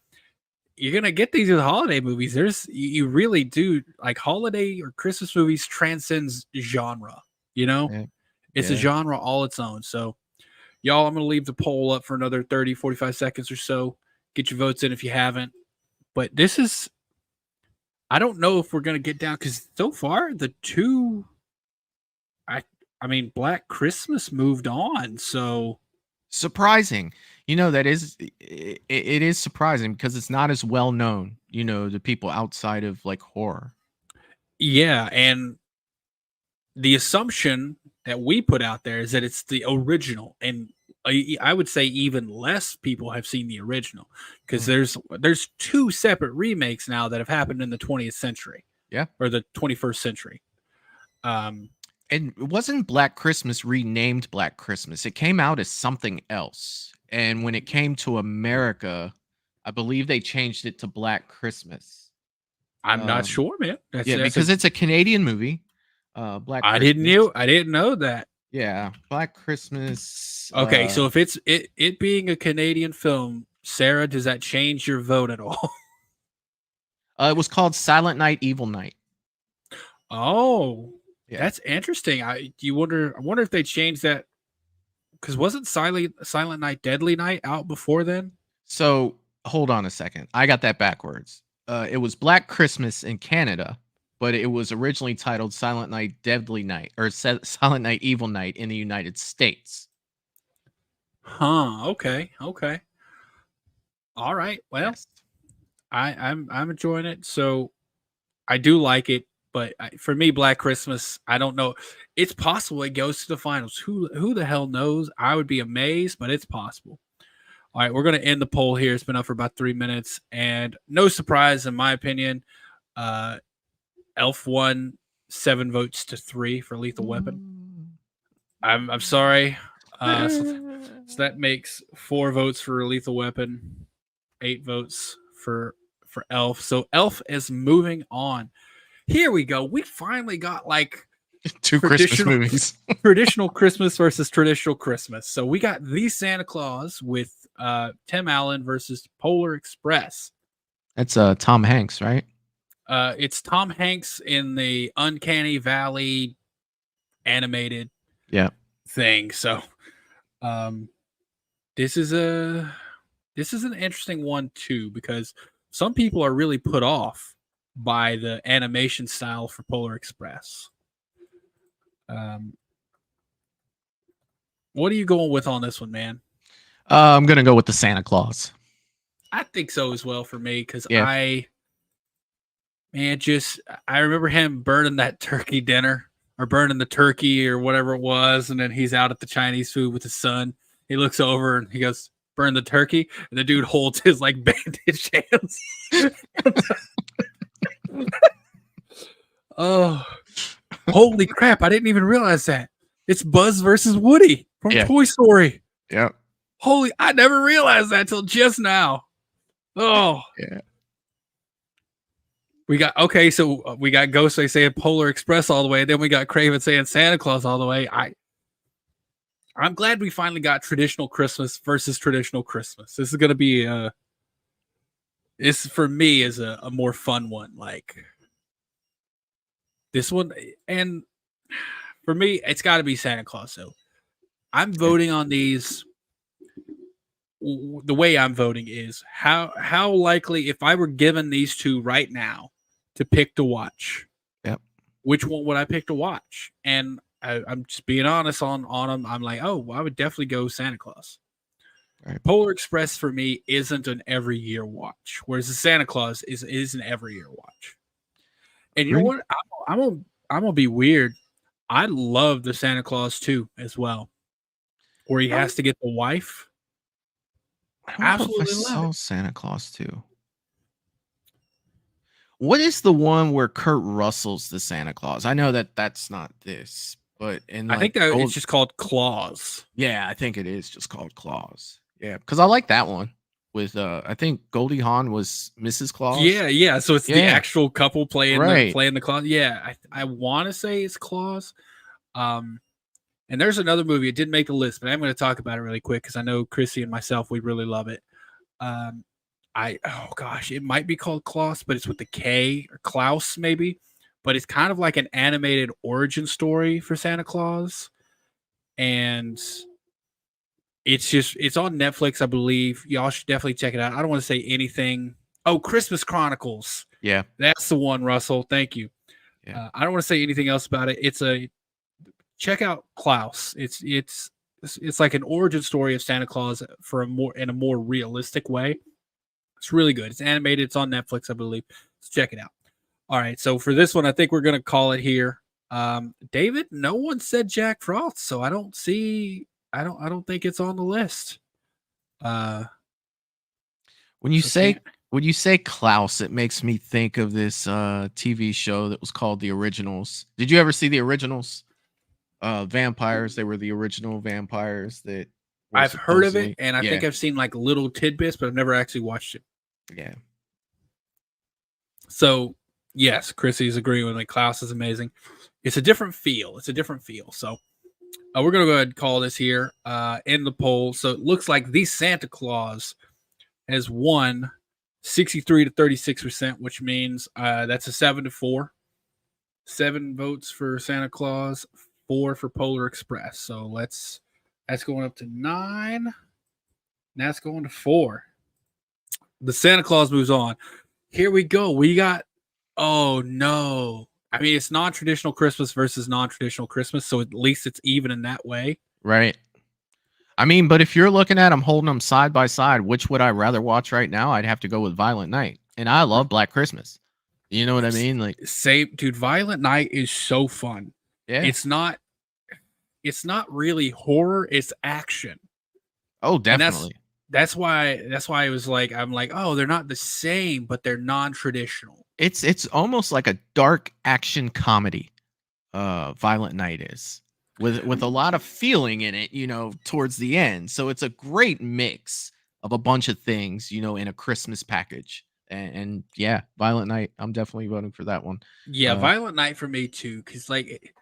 you're gonna get these with holiday movies. You really do, like, holiday or Christmas movies transcends genre. You know, it's a genre all its own. So, y'all, I'm gonna leave the poll up for another 30, 45 seconds or so. Get your votes in if you haven't. But this is, I don't know if we're gonna get down because so far the two. I mean, Black Christmas moved on, so surprising. You know, that is it is surprising because it's not as well known, you know, to people outside of like horror. Yeah, and the assumption that we put out there is that it's the original, and I would say even less people have seen the original because there's 2 separate remakes now that have happened in the 20th century. Yeah, or the 21st century. And it wasn't Black Christmas renamed Black Christmas. It came out as something else. And when it came to America, I believe they changed it to Black Christmas. I'm not sure, man. Because it's a Canadian movie. Black Christmas. I didn't know that. Yeah, Black Christmas. Okay, so if it's it being a Canadian film, Sarah, does that change your vote at all? It was called Silent Night, Evil Night. Oh. Yeah. That's interesting. I wonder if they changed that because wasn't Silent Night, Deadly Night out before then? So hold on a second. I got that backwards. It was Black Christmas in Canada, but it was originally titled Silent Night, Deadly Night, or Silent Night, Evil Night in the United States. Huh. Okay. All right. Well, yes. I'm enjoying it. So I do like it. But for me, Black Christmas, I don't know. It's possible it goes to the finals. Who the hell knows? I would be amazed, but it's possible. All right, we're going to end the poll here. It's been up for about 3 minutes, and no surprise, in my opinion, Elf won 7 votes to 3 for Lethal Weapon. I'm sorry. So that makes 4 votes for Lethal Weapon, 8 votes for Elf. So Elf is moving on. Here we go. We finally got like 2 Christmas movies. Traditional Christmas versus traditional Christmas. So we got The Santa Claus with Tim Allen versus Polar Express. That's Tom Hanks, right? It's Tom Hanks in the Uncanny Valley animated thing. So this is an interesting one too, because some people are really put off by the animation style for Polar Express. What are you going with on this one, man? I'm gonna go with the Santa Claus. I think so as well for me, because I remember him burning that turkey dinner, or burning the turkey or whatever it was, and then he's out at the Chinese food with his son. He looks over and he goes, "Burn the turkey," and the dude holds his like bandaged hands. Oh, holy crap! I didn't even realize that. It's Buzz versus Woody from Toy Story. Yep. Holy, I never realized that till just now. Oh. Yeah. We got Ghostface saying Polar Express all the way, then we got Craven saying Santa Claus all the way. I'm glad we finally got traditional Christmas versus traditional Christmas. This is gonna be this for me is a more fun one. Like this one, and for me, it's got to be Santa Claus. So I'm voting on these. The way I'm voting is how likely, if I were given these two right now to pick to watch, which one would I pick to watch? And I'm just being honest on them. I'm like, I would definitely go Santa Claus. Right. Polar Express for me isn't an every year watch, whereas the Santa Claus is an every year watch. And you know what? I'm gonna be weird. I love the Santa Claus 2 as well, where he has to get the wife. I absolutely love Santa Claus 2. What is the one where Kurt Russell's the Santa Claus? I know that's not this, but I think that it's just called Claus. Yeah, I think it is just called Claus. Yeah, because I like that one with I think Goldie Hawn was Mrs. Claus. Yeah. So it's the actual couple playing the Claus. Yeah, I want to say it's Claus. And there's another movie. It didn't make the list, but I'm going to talk about it really quick because I know Chrissy and myself, we really love it. It might be called Klaus, but it's with the K, or Klaus maybe. But it's kind of like an animated origin story for Santa Claus. And it's on Netflix, I believe. Y'all should definitely check it out. I don't want to say anything. Oh, Christmas Chronicles. Yeah. That's the one, Russell. Thank you. Yeah. I don't want to say anything else about it. Check out Klaus. It's like an origin story of Santa Claus in a more realistic way. It's really good. It's animated. It's on Netflix, I believe. So check it out. All right. So for this one, I think we're going to call it here. David, no one said Jack Frost, so I don't think it's on the list. When you say Klaus, it makes me think of this TV show that was called The Originals. Did you ever see The Originals? Vampires. They were the original vampires that I've heard of it, and I think I've seen like little tidbits, but I've never actually watched it. Yeah. So yes, Chrissy's agreeing with me. Klaus is amazing. It's a different feel. So we're gonna go ahead and call this here in the poll. So it looks like The Santa Claus has won 63 to 36%, which means that's a 7-4. 7 votes for Santa Claus, 4 for Polar Express. So that's going up to 9. That's going to 4. The Santa Claus moves on. Here we go. We got, oh no. I mean, it's non-traditional Christmas versus non-traditional Christmas, so at least it's even in that way. Right. I mean, but if you're looking at them, holding them side by side, which would I rather watch right now? I'd have to go with Violent Night. And I love Black Christmas. You know what I mean? Like, Same, dude. Violent Night is so fun. yeah. It's not. It's not really horror. It's action, Oh, and definitely. that's why it was like I'm like, oh, they're not the same, but they're non-traditional. It's almost like a dark action comedy. Violent Night is with a lot of feeling in it, towards the end. So it's a great mix of a bunch of things, in a Christmas package. And yeah, Violent Night. I'm definitely voting for that one. Yeah, Uh, Violent Night for me too, because like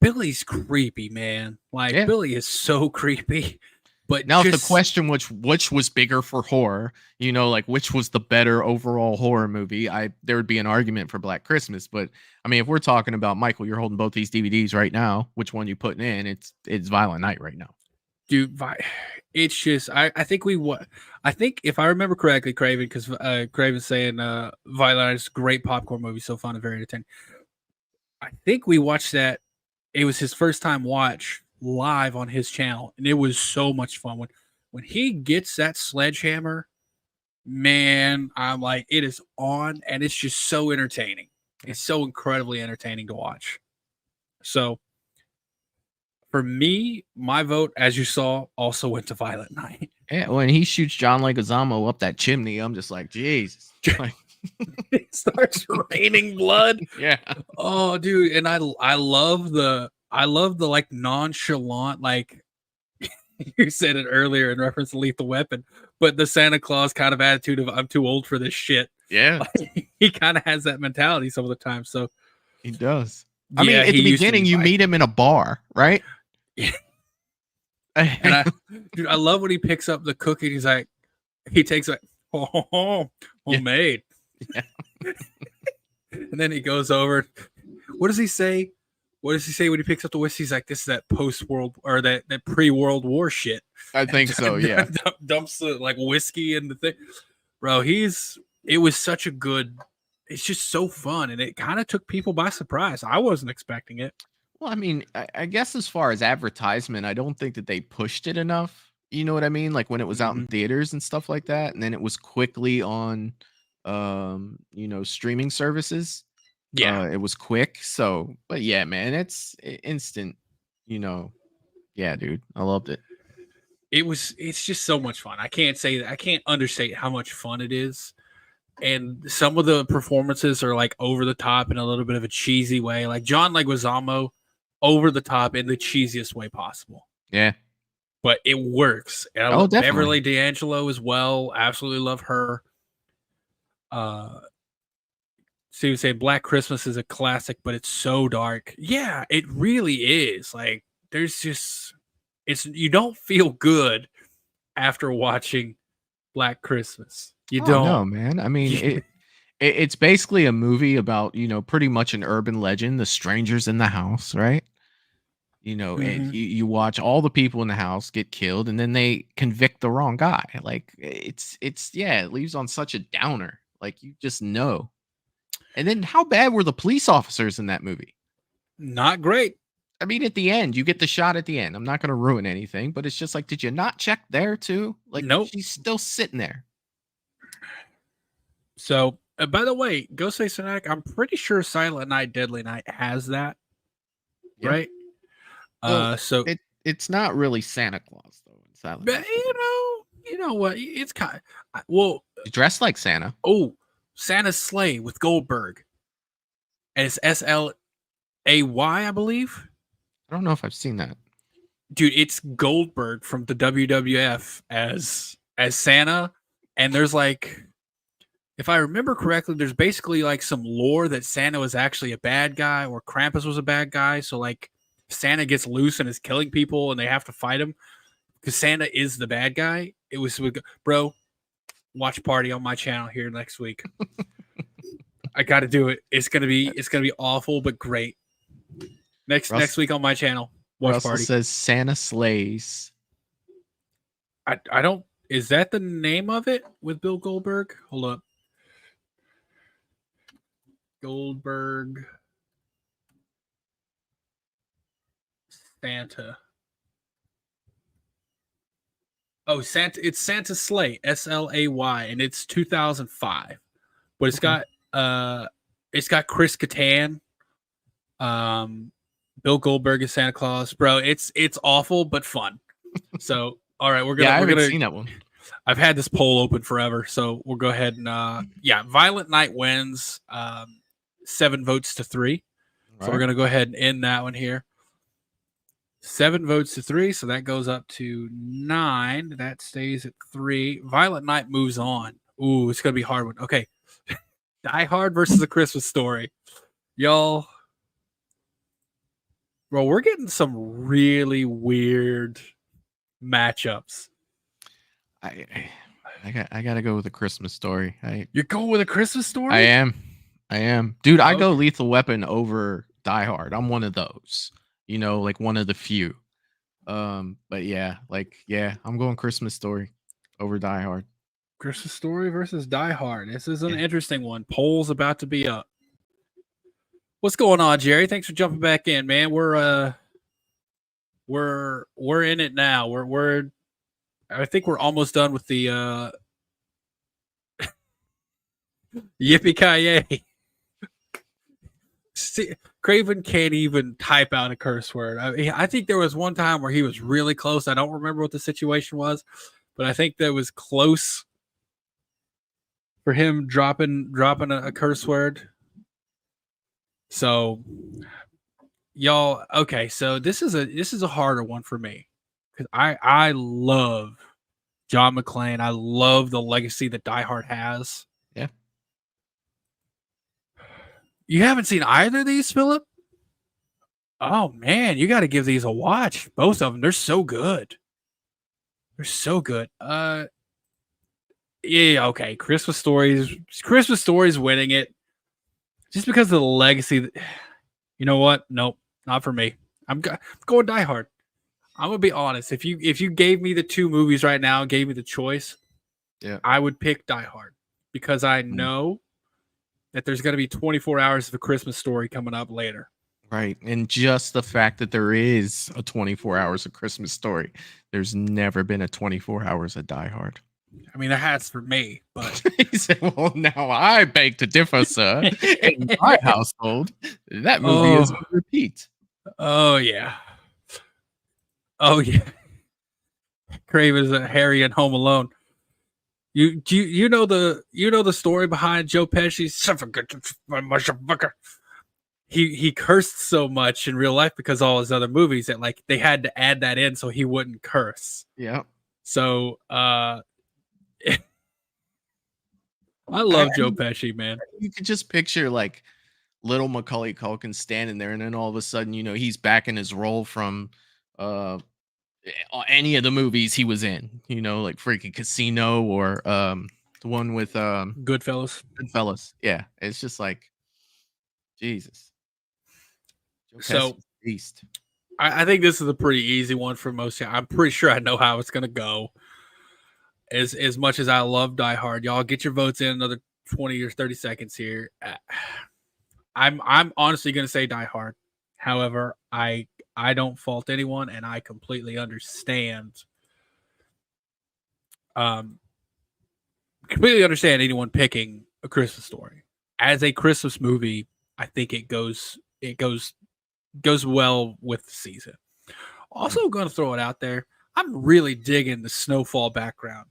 Billy's creepy, man. Like yeah. Billy is so creepy, but Now, if the just question which was bigger for horror, like which was the better overall horror movie, there would be an argument for Black Christmas. But I mean, if we're talking about Michael, you're holding both these DVDs right now. Which one you putting in? It's Violent Night right now. dude, it's just I think I think if I remember correctly, Craven, because Craven's saying Violent Night is a great popcorn movie, so fun and very entertaining. I think we watched that. It was his first time watch live on his channel, and it was so much fun. When he gets that sledgehammer, man, I'm like, it is on, and it's just so entertaining. It's so incredibly entertaining to watch. So for me, my vote, as you saw, also went to Violent Night. Yeah, when he shoots John Leguizamo up that chimney, I'm just like, Jesus. Like, It starts raining blood. yeah. Oh, dude, and I love the like nonchalant, like you said it earlier in reference to Lethal Weapon, but the Santa Claus kind of attitude of I'm too old for this shit. Yeah, He kind of has that mentality some of the time. So he does. I mean, yeah, at he the used to beginning, be you meet him in a bar, right? Yeah. And dude, I love when he picks up the cookie. He's like, he takes it, homemade. Yeah. And then he goes over. What does he say? What does he say when he picks up the whiskey? He's like, this is that post-world or that pre-World War shit. I think so, yeah. Dumps the like whiskey in the thing. Bro, it was such a good, it's just so fun. And it kind of took people by surprise. I wasn't expecting it. Well, I mean, I guess as far as advertisement, I don't think that they pushed it enough. You know what I mean? Like when it was out in theaters and stuff like that, and then it was quickly on, streaming services. Yeah. It was quick. So, but yeah, man, it's instant. Yeah, dude, I loved it. It's just so much fun. I can't say that. I can't understate how much fun it is. And some of the performances are like over the top in a little bit of a cheesy way. Like John Leguizamo, over the top in the cheesiest way possible. Yeah. But it works. And I Oh, love definitely. Beverly D'Angelo as well. Absolutely love her. So you say Black Christmas is a classic, but it's so dark. Yeah, it really is. Like there's just you don't feel good after watching Black Christmas. You don't. No, man. I mean, it's basically a movie about, pretty much an urban legend, the strangers in the house, right? You watch all the people in the house get killed and then they convict the wrong guy. Like it leaves on such a downer. Like you just know. And then how bad were the police officers in that movie? Not great. I mean, at the end, you get the shot at the end. I'm not going to ruin anything, but it's just like, did you not check there too? Like, nope. She's still sitting there. So, by the way, Ghostface Fanatic, I'm pretty sure Silent Night, Deadly Night has that, Yeah. right? Well, so it's not really Santa Claus though. In Silent but Night. you know what? It's kind of dressed like Santa. Oh, Santa's Sleigh with Goldberg, and it's SLAY, I believe. I don't know if I've seen that. Dude, it's Goldberg from the WWF as Santa, and there's like, if I remember correctly, there's basically like some lore that Santa was actually a bad guy or Krampus was a bad guy. So like Santa gets loose and is killing people and they have to fight him because Santa is the bad guy. It was bro, watch party on my channel here next week. I got to do it. It's gonna be awful but great. Next week on my channel. Watch Russell party says Santa Slays. I don't. Is that the name of it with Bill Goldberg? Hold up. Goldberg Santa. Oh, Santa! It's Santa's Sleigh, SLAY, and it's 2005. But it's got It's got Chris Kattan, Bill Goldberg as Santa Claus, bro. It's awful but fun. So, all right, Yeah, I we're haven't gonna. seen that one. I've had this poll open forever, so we'll go ahead and Violent Night wins 7 votes to 3. So we're Right. gonna go ahead and end that one here. 7 votes to 3, so that goes up to 9. That stays at 3. Violent Night moves on. Ooh, it's gonna be a hard one. Okay, Die Hard versus A Christmas Story, y'all. Bro, we're getting some really weird matchups. I gotta go with A Christmas Story. You're going with A Christmas Story? I am, dude. I go Okay. Lethal Weapon over Die Hard. I'm one of those, like one of the few. But yeah, I'm going Christmas Story over Die Hard. Christmas Story versus Die Hard. This is an Yeah. interesting one. Poll's about to be up. What's going on, Jerry? Thanks for jumping back in, man. We're in it now. I think we're almost done with the yippee-ki-yay. See, Craven can't even type out a curse word. I think there was one time where he was really close. I don't remember what the situation was, but I think that was close for him dropping a curse word. So, y'all, okay. So this is a harder one for me because I love John McClane. I love the legacy that Die Hard has. Yeah. You haven't seen either of these, Philip? Oh man, you got to give these a watch. Both of them, they're so good. They're so good. Yeah, okay. Christmas Stories winning it just because of the legacy. You know what? Nope, not for me. I'm going Die Hard. I'm gonna be honest. If you gave me the 2 movies right now and gave me the choice, Yeah. I would pick Die Hard because I know that there's gonna be 24 hours of A Christmas Story coming up later. Right. And just the fact that there is a 24 hours of Christmas Story. There's never been a 24 hours of Die Hard. I mean, that has for me, but He said, well, now I beg to differ, sir. In my household, that movie is on repeat. Oh yeah. Craven's Harry and Home Alone. You know the story behind Joe Pesci's motherfucker. He cursed so much in real life because of all his other movies that like they had to add that in so he wouldn't curse. Yeah. So I love Joe Pesci, man. You could just picture like little Macaulay Culkin standing there, and then all of a sudden, he's back in his role from any of the movies he was in, like freaking Casino or the one with Goodfellas. Yeah, it's just like Jesus. So beast. I think this is a pretty easy one for most. I'm pretty sure I know how it's gonna go. As much as I love Die Hard, y'all get your votes in another 20 or 30 seconds here. I'm honestly gonna say Die Hard. However, I don't fault anyone, and I completely understand. Completely understand anyone picking A Christmas Story as a Christmas movie. I think it goes well with the season. Also, going to throw it out there. I'm really digging the snowfall background.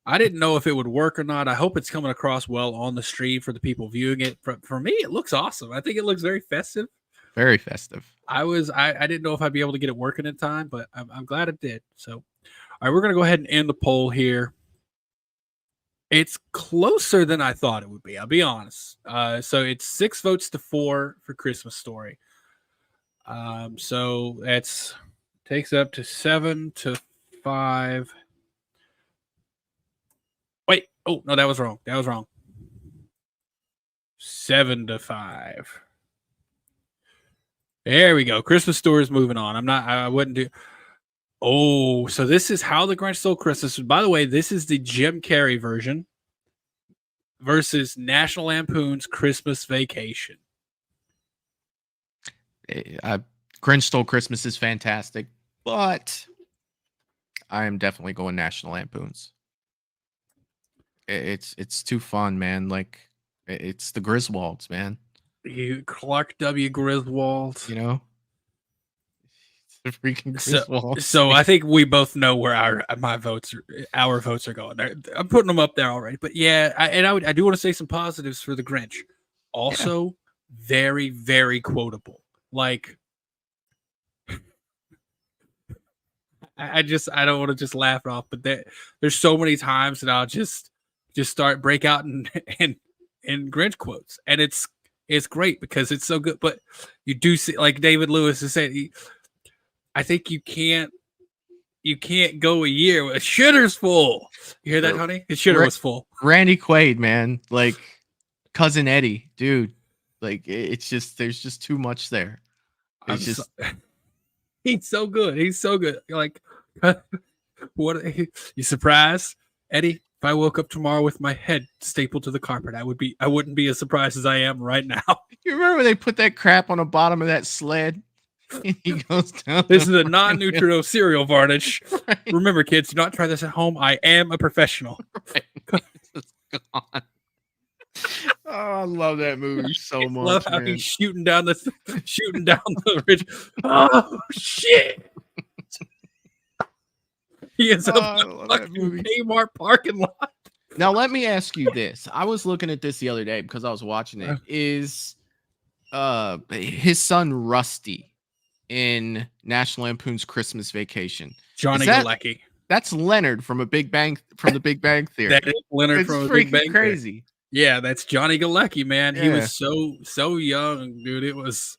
I didn't know if it would work or not. I hope it's coming across well on the stream for the people viewing it. For me, it looks awesome. I think it looks very festive. Very festive. I didn't know if I'd be able to get it working in time, but I'm glad it did. So, all right, we're gonna go ahead and end the poll here. It's closer than I thought it would be. I'll be honest. So it's 6 votes to 4 for Christmas Story. So that's takes up to 7 to 5. Wait, oh no, that was wrong. 7 to 5. There we go. Christmas Story is moving on. I wouldn't do. Oh, so this is How the Grinch Stole Christmas. By the way, this is the Jim Carrey version versus National Lampoon's Christmas Vacation. Grinch Stole Christmas is fantastic, but I am definitely going National Lampoon's. It's too fun, man. Like it's the Griswolds, man. Clark W. Griswold. You know, the freaking So, Griswold. so I think we both know where our votes are going. I'm putting them up there already. But yeah, I do want to say some positives for the Grinch. Also, very very quotable. Like I don't want to just laugh it off, but there's so many times that I'll just start break out and Grinch quotes, and it's great because it's so good. But you do see, like David Lewis is saying, I think you can't go a year with shitter's full. You hear that, honey? His shitter was full. Randy Quaid, man, like Cousin Eddie, dude. Like it's just there's just too much there. It's just he's so good. He's so good. You're like, what? You surprised, Eddie? If I woke up tomorrow with my head stapled to the carpet, I wouldn't be as surprised as I am right now. You remember they put that crap on the bottom of that sled? And he goes down. This is a non-neutral cereal varnish. Right. Remember, kids, do not try this at home. I am a professional. Right. Oh, I love that movie so much. Love how he's shooting down the ridge. Oh shit! He is up in the fucking Kmart parking lot. Now let me ask you this. I was looking at this the other day because I was watching it. Is his son Rusty in National Lampoon's Christmas Vacation? Johnny Galecki. That's Leonard from the Big Bang Theory. That is Leonard from the Big Bang crazy. Theory. Yeah, that's Johnny Galecki, man. Yeah. He was so young, dude. It was,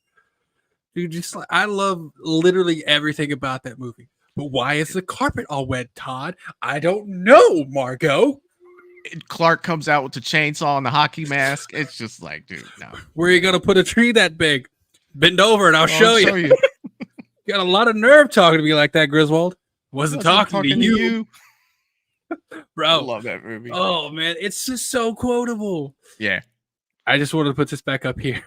dude. Just like, I love literally everything about that movie. But why is the carpet all wet, Todd? I don't know, Margot. Clark comes out with the chainsaw and the hockey mask. It's just like, dude, no. Where are you gonna put a tree that big? Bend over and I'll show you. You got a lot of nerve talking to me like that, Griswold. Wasn't talking to you. Bro, I love that movie. Oh man, it's just so quotable. Yeah. I just wanted to put this back up here.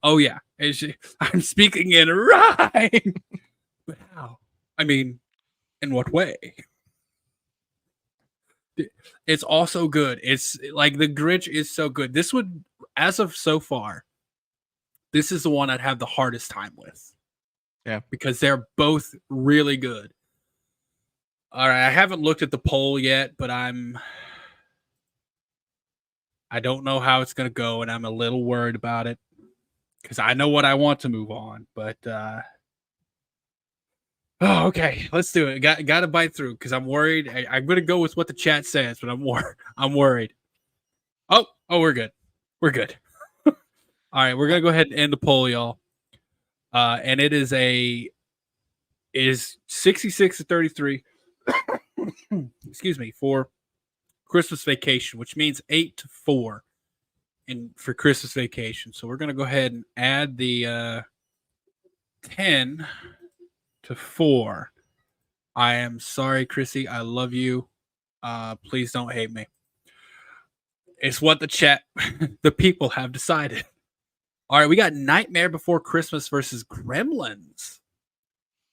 Oh yeah. I'm speaking in rhyme. But how? I mean, in what way? It's also good. It's like the Grinch is so good. This would, as of so far, this is the one I'd have the hardest time with. Yeah. Because they're both really good. All right, I haven't looked at the poll yet, but I don't know how it's going to go, and I'm a little worried about it because I know what I want to move on, but oh, okay, let's do it. Got to bite through because I'm worried. I'm going to go with what the chat says, but I'm worried. Oh, we're good. We're good. All right, we're going to go ahead and end the poll, y'all. And it is 66 to 33. Excuse me, for Christmas Vacation, which means 8-4 for Christmas Vacation. So we're going to go ahead and add the 10-4. I am sorry, Chrissy. I love you. Please don't hate me. It's what the people have decided. All right, we got Nightmare Before Christmas versus Gremlins.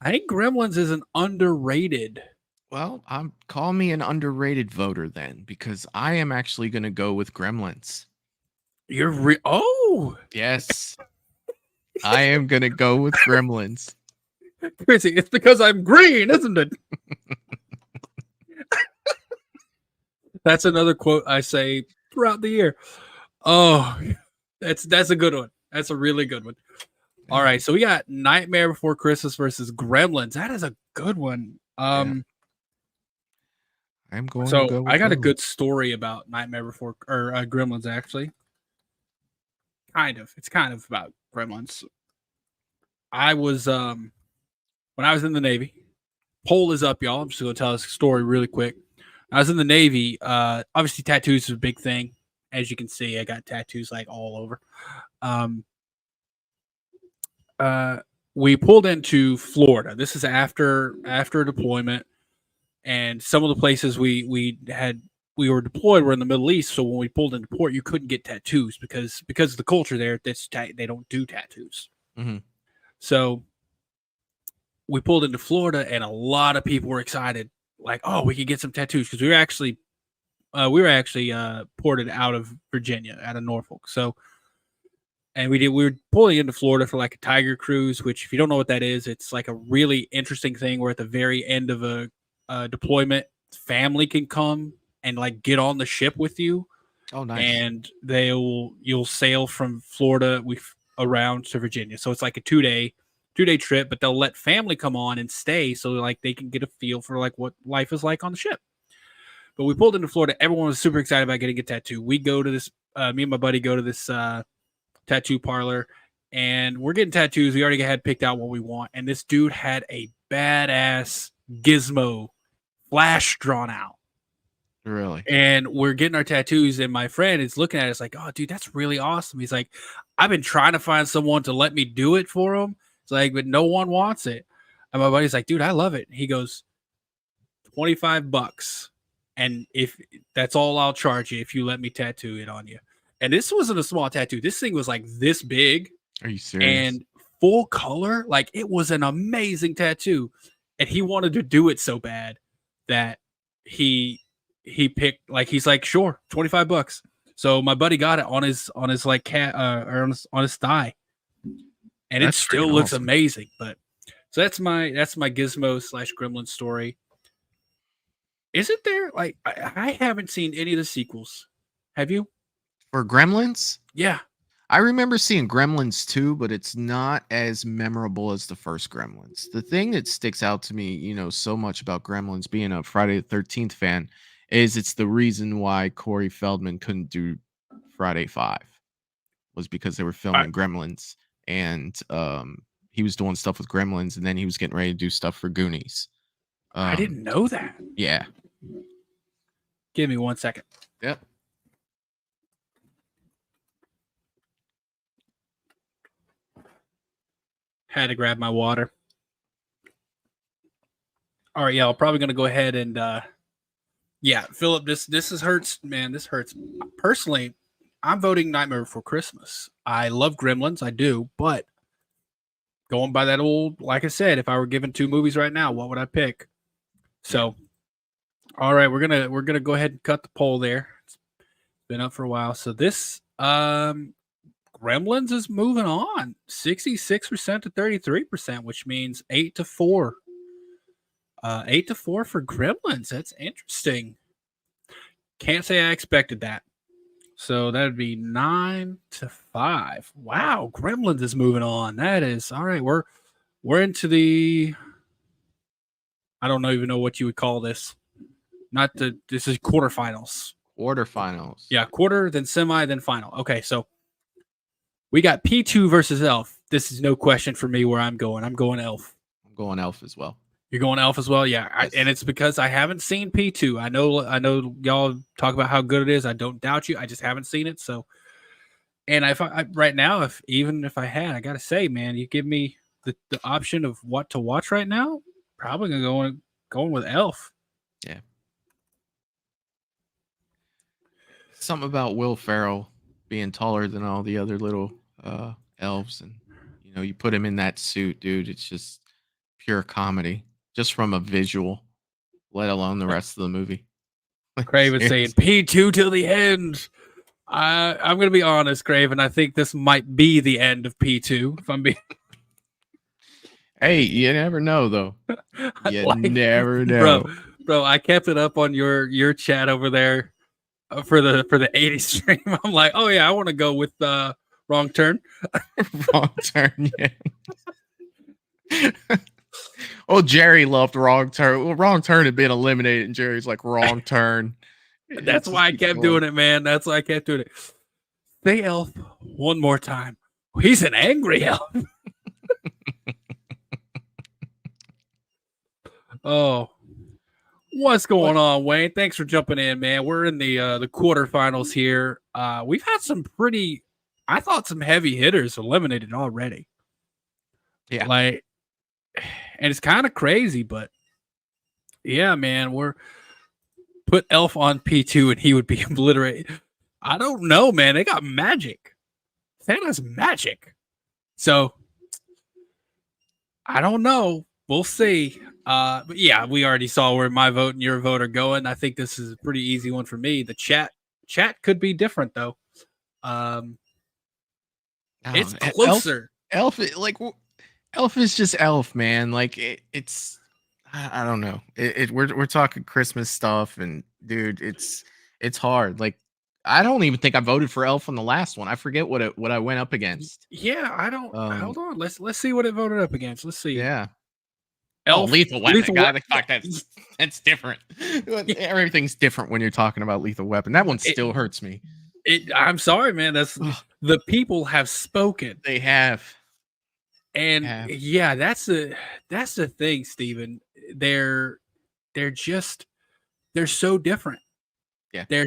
I think Gremlins is an underrated. Well, call me an underrated voter then, because I am actually going to go with Gremlins. Oh yes, I am going to go with Gremlins. Chrissy, it's because I'm green, isn't it? That's another quote I say throughout the year. Oh, that's a good one. That's a really good one. All right, so we got Nightmare Before Christmas versus Gremlins. That is a good one. I'm going. So to go with I got Gremlins. A good story about Nightmare Before or Gremlins. Actually, it's kind of about Gremlins. I was when I was in the Navy. Poll is up, y'all. I'm just going to tell this story really quick. I was in the Navy. Obviously, tattoos is a big thing. As you can see, I got tattoos like all over. We pulled into Florida. This is after a deployment. And some of the places we were deployed were in the Middle East. So when we pulled into port, you couldn't get tattoos because of the culture there. They don't do tattoos. Mm-hmm. So we pulled into Florida, and a lot of people were excited, like, "Oh, we could get some tattoos," because we were actually ported out of Virginia, out of Norfolk. So and we were pulling into Florida for like a tiger cruise, which if you don't know what that is, it's like a really interesting thing where at the very end of a deployment, family can come and like get on the ship with you, Oh, nice. and you'll sail from Florida around to Virginia. So it's like a 2-day trip, but they'll let family come on and stay so like they can get a feel for like what life is like on the ship. But we pulled into Florida. Everyone was super excited about getting a tattoo. We go to this. Me and my buddy go to this tattoo parlor, and we're getting tattoos. We already had picked out what we want, and this dude had a badass Gizmo flash drawn out. Really? And we're getting our tattoos, and my friend is looking at us like, "Oh, dude, that's really awesome." He's like, "I've been trying to find someone to let me do it for him." It's like, but no one wants it. And my buddy's like, "Dude, I love it." He goes, $25, and if that's all I'll charge you if you let me tattoo it on you. And this wasn't a small tattoo. This thing was like this big Are you serious? and full color. Like it was an amazing tattoo, and he wanted to do it so bad that he picked like he's like sure $25. So my buddy got it on his like cat or on his thigh, and it That's still freaking looks awesome. amazing. But so that's my Gizmo / Gremlin story. Isn't there like I haven't seen any of the sequels? Have you? For Gremlins, Yeah. I remember seeing Gremlins 2, but it's not as memorable as the first Gremlins. The thing that sticks out to me, so much about Gremlins being a Friday the 13th fan is it's the reason why Corey Feldman couldn't do Friday 5 was because they were I, filming Gremlins and he was doing stuff with Gremlins and then he was getting ready to do stuff for Goonies. I didn't know that. Yeah. Give me 1 second. Yep. Had to grab my water. All right, yeah, I'm probably gonna go ahead and yeah, Philip, this is hurts, man. This hurts. Personally, I'm voting Nightmare Before Christmas. I love Gremlins, I do, but going by that old, like I said, if I were given 2 movies right now, what would I pick? So, all right, we're gonna go ahead and cut the poll there. It's been up for a while. So this Gremlins is moving on 66% to 33%, which means 8-4. 8-4 for Gremlins. That's interesting. Can't say I expected that. So that'd be 9-5. Wow, Gremlins is moving on. That is all right. We're into the I don't even know what you would call this. This is quarterfinals. Quarterfinals. Yeah, quarter, then semi, then final. Okay, so we got P2 versus Elf. This is no question for me where I'm going. I'm going Elf. I'm going Elf as well. You're going Elf as well, yeah. Yes. And it's because I haven't seen P2. I know y'all talk about how good it is. I don't doubt you. I just haven't seen it. So, and right now, if I had, I gotta say, man, you give me the option of what to watch right now. Probably gonna going with Elf. Yeah. Something about Will Ferrell being taller than all the other little elves, and you put him in that suit, dude. It's just pure comedy, just from a visual, let alone the rest of the movie. Craven saying P2 till the end. I'm gonna be honest, Craven. I think this might be the end of P2. If I'm being, hey, you never know, though. You like, never know, bro. I kept it up on your chat over there for the 80s stream. I'm like, oh yeah, I want to go with Wrong Turn. Wrong Turn. Yeah. Oh, Jerry loved Wrong Turn. Well, Wrong Turn had been eliminated, and Jerry's like, Wrong Turn. That's why I kept doing it, man. That's why I kept doing it. Say Elf one more time. He's an angry elf. Oh, what's going on, Wayne? Thanks for jumping in, man. We're in the quarterfinals here. We've had some I thought some heavy hitters eliminated already. Yeah, like, and it's kind of crazy, but yeah, man, we're put Elf on P2 and he would be obliterated. I don't know, man. They got magic. Santa's magic. So I don't know. We'll see. But yeah, we already saw where my vote and your vote are going. I think this is a pretty easy one for me. The chat could be different though. I It's Elf, closer. Elf is just Elf, man. Like it's, I don't know. We're talking Christmas stuff, and dude, it's hard. Like I don't even think I voted for Elf on the last one. I forget what I went up against. Yeah, I don't. Um, Hold on. Let's see what it voted up against. Let's see. yeah. Oh, Elf, Lethal Weapon. Lethal God, Weapon. fuck, that's different. Everything's different when you're talking about Lethal Weapon. That one still hurts me. I'm sorry, man. That's the people have spoken. They have. And yeah, that's the thing, Steven. They're so different. Yeah. They're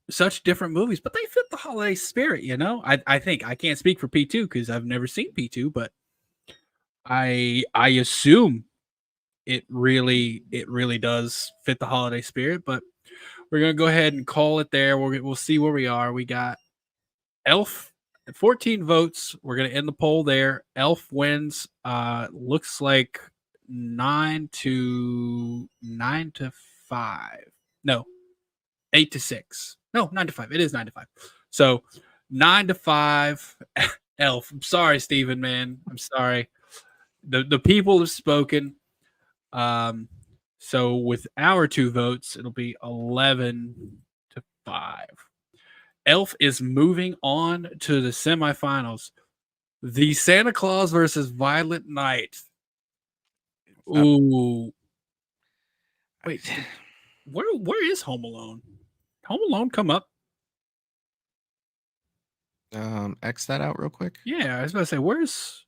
such different movies, but they fit the holiday spirit, you know? I think I can't speak for P2 because I've never seen P2, but I assume it really does fit the holiday spirit. But we're gonna go ahead and call it there. We'll see where we are. We got Elf 14 votes. We're gonna end the poll there. Elf wins. Looks like 9-5. No, 8-6. No, 9-5. It is 9-5. So 9-5. Elf. I'm sorry, Steven, man. I'm sorry. The people have spoken. So with our 2 votes, it'll be 11-5. Elf is moving on to the semifinals. The Santa Claus versus Violent Night. Ooh. Wait. Where is Home Alone? Home Alone come up? X that out real quick. Yeah, I was about to say, where's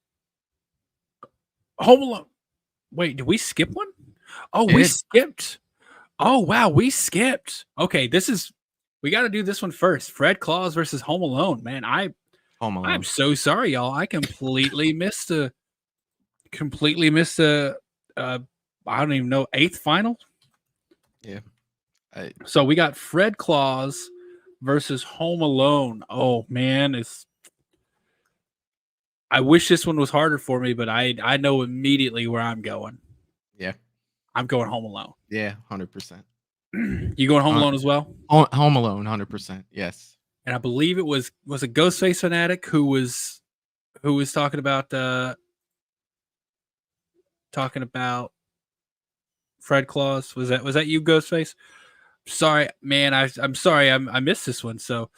Home Alone? Wait, did we skip one? Oh, we skipped. Oh, wow, we skipped. Okay, we got to do this one first. Fred Claus versus Home Alone. Man, Home Alone. I'm so sorry, y'all. I completely missed I don't even know, 8th final. Yeah. So we got Fred Claus versus Home Alone. Oh man, I wish this one was harder for me, but I know immediately where I'm going. Yeah. I'm going Home Alone. Yeah, 100%. You going Home Alone as well? Home Alone, 100%. Yes. And I believe it was a Ghostface fanatic who was talking about Fred Claus. Was that you, Ghostface? Sorry, man. I'm sorry. I missed this one. So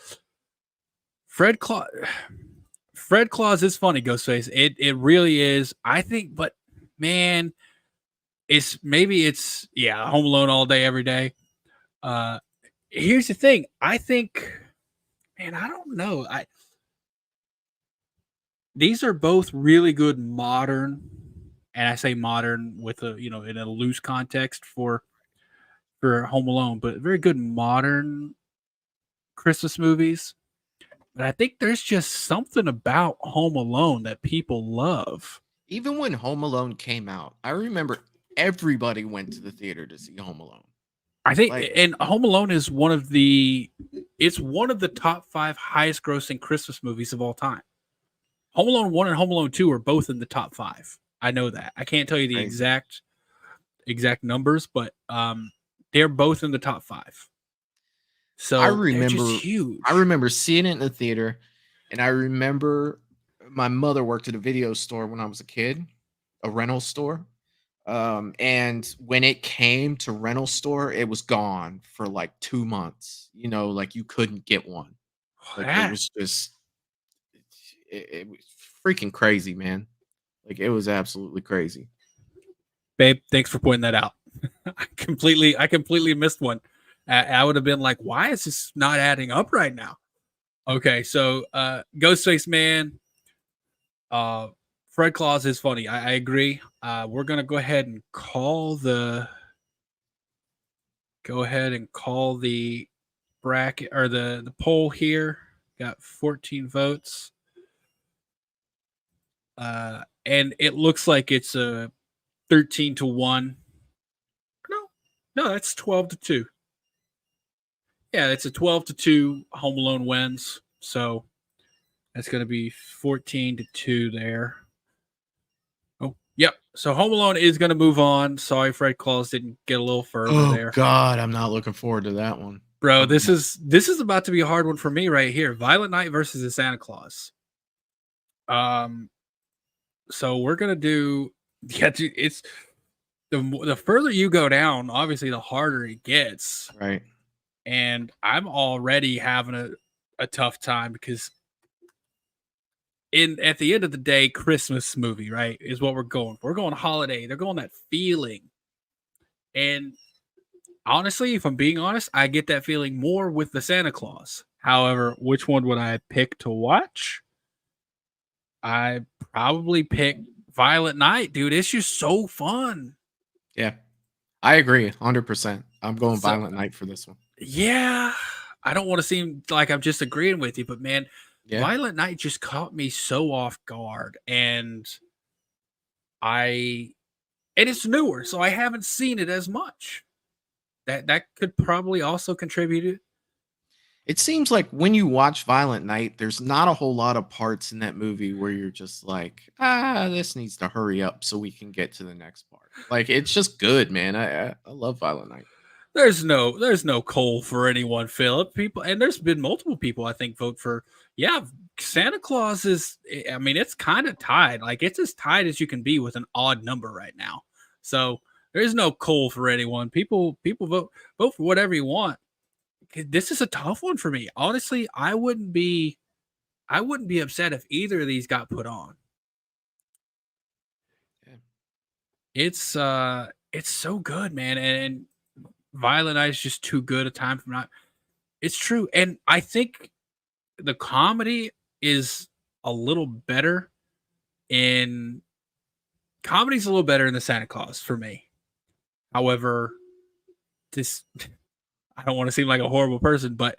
Fred Claus is funny, Ghostface. It really is. I think, but man, it's Home Alone all day, every day. Here's the thing. I think, man, I don't know. These are both really good modern, and I say modern with in a loose context for Home Alone, but very good modern Christmas movies. But I think there's just something about Home Alone that people love. Even when Home Alone came out, I remember everybody went to the theater to see Home Alone. I think, and Home Alone is one of the top 5 highest grossing Christmas movies of all time. Home Alone 1 and Home Alone 2 are both in the top 5. I know that. I can't tell you the exact numbers, but they're both in the top 5. So I remember, just huge. I remember seeing it in the theater, and I remember my mother worked at a video store when I was a kid, a rental store. And when it came to rental store, it was gone for like 2 months. Like you couldn't get one. Like it was just, it was freaking crazy, man. Like it was absolutely crazy. Babe, thanks for pointing that out. I completely missed one. I would have been like, why is this not adding up right now? Okay, so Ghostface Man, Fred Claus is funny. I agree. We're gonna go ahead and call the bracket or the poll here. Got 14 votes. And it looks like it's a 13-1. No, that's 12-2. Yeah, it's a 12-2. Home Alone wins. So that's going to be 14-2 there. Oh, yep. So Home Alone is going to move on. Sorry, Fred Claus didn't get a little further there. Oh God, I'm not looking forward to that one, bro. This is about to be a hard one for me right here. Violent Night versus the Santa Claus. Um, so we're gonna do yeah, dude, it's the further you go down, obviously the harder it gets. Right. And I'm already having a tough time because in at the end of the day, Christmas movie, right, is what we're going for. We're going holiday. They're going that feeling. And honestly, if I'm being honest, I get that feeling more with the Santa Claus. However, which one would I pick to watch? I probably pick Violent Night, dude. It's just so fun. Yeah. I agree 100%. I'm going So Violent Night for this one. yeah, I don't want to seem like I'm just agreeing with you, but man, Yeah. Violent Night just caught me so off guard, and I and it's newer, so I haven't seen it as much. That could probably also contribute. It seems like when you watch Violent Night, there's not a whole lot of parts in that movie where you're just like, this needs to hurry up so we can get to the next part. Like, it's just good, man. I love Violent Night. There's no coal for anyone, Philip. People, and there's been multiple people I think vote for. Yeah, Santa Claus is. I mean, it's kind of tied. Like it's as tied as you can be with an odd number right now. So there's no coal for anyone. People vote for whatever you want. This is a tough one for me. Honestly, I wouldn't be upset if either of these got put on. Yeah. It's so good, man, and Violent Night is just too good a time for not. It's true, and I think the comedy is a little better in comedy's a little better in the Santa Claus for me. However, this I don't want to seem like a horrible person, but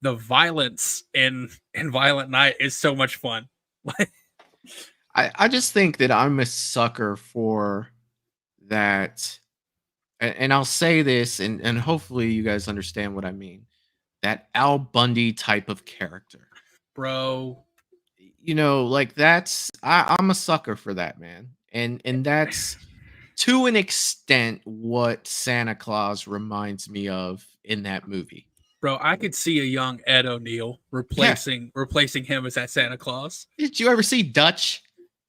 the violence in Violent Night is so much fun. I just think that I'm a sucker for that. And I'll say this, and hopefully you guys understand what I mean. That Al Bundy type of character. Bro, Like I'm a sucker for that, man. And that's to an extent what Santa Claus reminds me of in that movie. I could see a young Ed O'Neill Yeah. replacing him as that Santa Claus. Did you ever see Dutch?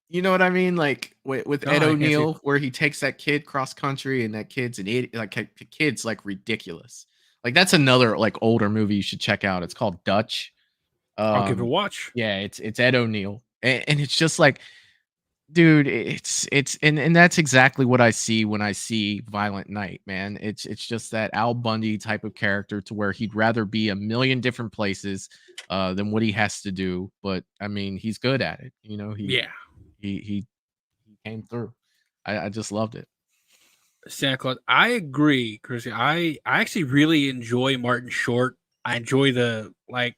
You know what I mean? Like with No, Ed I can't see. O'Neill, where he takes that kid cross country, and that kid's an idiot. Like the kid's like ridiculous. Like that's another like older movie you should check out. It's called Dutch. I'll give it a watch. Yeah, it's Ed O'Neill, and it's just like, dude, and that's exactly what I see when I see Violent Night, man. It's just that Al Bundy type of character to where he'd rather be a million different places than what he has to do. But I mean, he's good at it. Yeah. He came through. I just loved it. Santa Claus. I agree, Chrissy. I actually really enjoy Martin Short. I enjoy the like,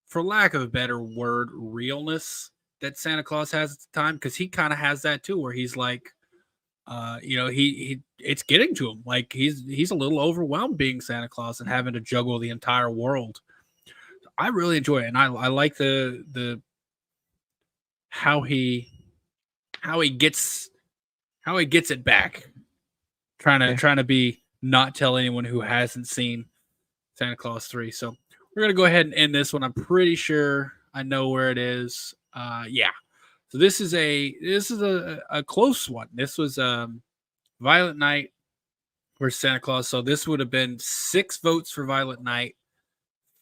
for lack of a better word, realness that Santa Claus has at the time, because he kind of has that too, where he's like, he it's getting to him. Like he's a little overwhelmed being Santa Claus and having to juggle the entire world. I really enjoy it, and I like the how he how he gets it back. Trying to be not tell anyone who hasn't seen Santa Claus 3. So we're gonna go ahead and end this one. I'm pretty sure I know where it is. Yeah. So this is a close one. This was Violent Night versus Santa Claus. So this would have been 6 votes for Violent Night,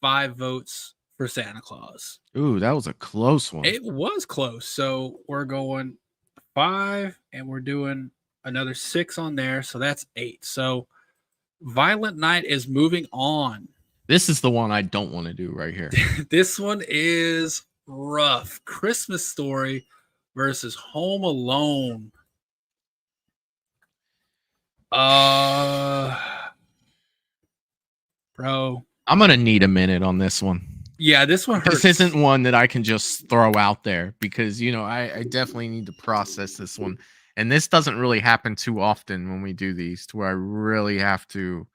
5 votes for Santa Claus. Ooh, that was a close one. It was close. So we're going 5, and we're doing another 6 on there. So that's 8. So Violent Night is moving on. This is the one I don't want to do right here. This one is rough. Christmas Story versus Home Alone. Bro. I'm gonna need a minute on this one. Yeah, this one hurts. This isn't one that I can just throw out there because I definitely need to process this one. And this doesn't really happen too often when we do these, to where I really have to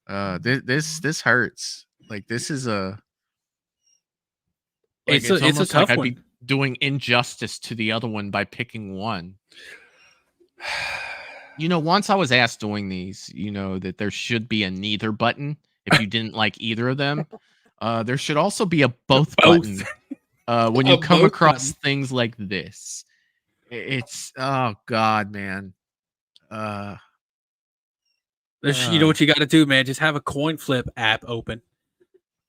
this hurts. Like this is it's a tough like one. I'd be doing injustice to the other one by picking one. Once I was asked doing these, that there should be a neither button if you didn't like either of them. There should also be a both button When A you come vote across button. things like this, it's oh god, man. Uh, You know uh, what you got to do, man? Just have a coin flip app open,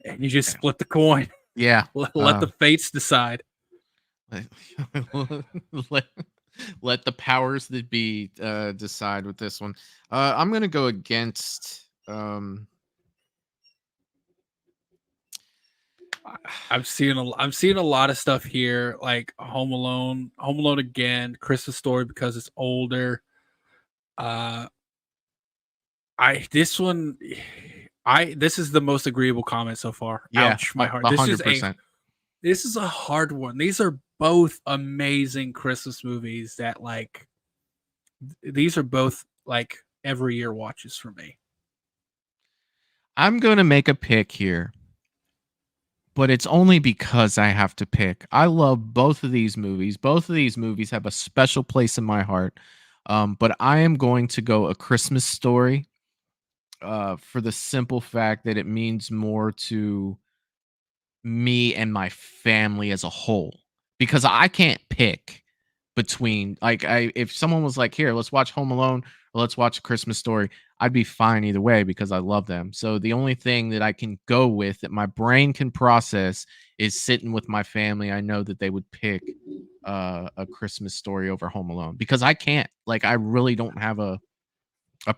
and you just split the coin. yeah. Let the fates decide. let, let the powers that be decide with this one. I'm gonna go against. I'm seeing a lot of stuff here, like Home Alone again, Christmas Story because it's older. Uh, I this one, I this is the most agreeable comment so far. Yeah, Ouch, my heart. 100%. This is a hard one. These are both amazing Christmas movies that like these are both like every year watches for me. I'm gonna make a pick here, but it's only because I have to pick. I love both of these movies. Both of these movies have a special place in my heart. But I am going to go A Christmas Story for the simple fact that it means more to me and my family as a whole because I can't pick between like I if someone was like, "Here, let's watch Home Alone or let's watch A Christmas Story," I'd be fine either way because I love them. So the only thing that I can go with that my brain can process is sitting with my family. I know that they would pick A Christmas Story over Home Alone because I can't. Like I really don't have a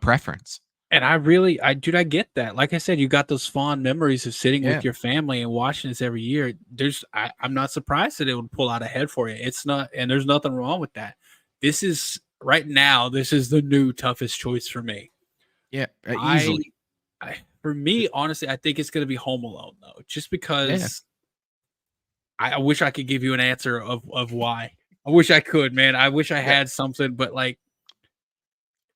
preference. And I get that. Like I said, you got those fond memories of sitting Yeah. with your family and watching this every year. I'm not surprised that it would pull out ahead for you. It's not, and there's nothing wrong with that. This is right now. This is the new toughest choice for me. Yeah, I, easily. for me, honestly, I think it's going to be Home Alone though, just Yeah. because I wish I could give you an answer of why. I wish I could, man. I wish I Yeah. had something, but like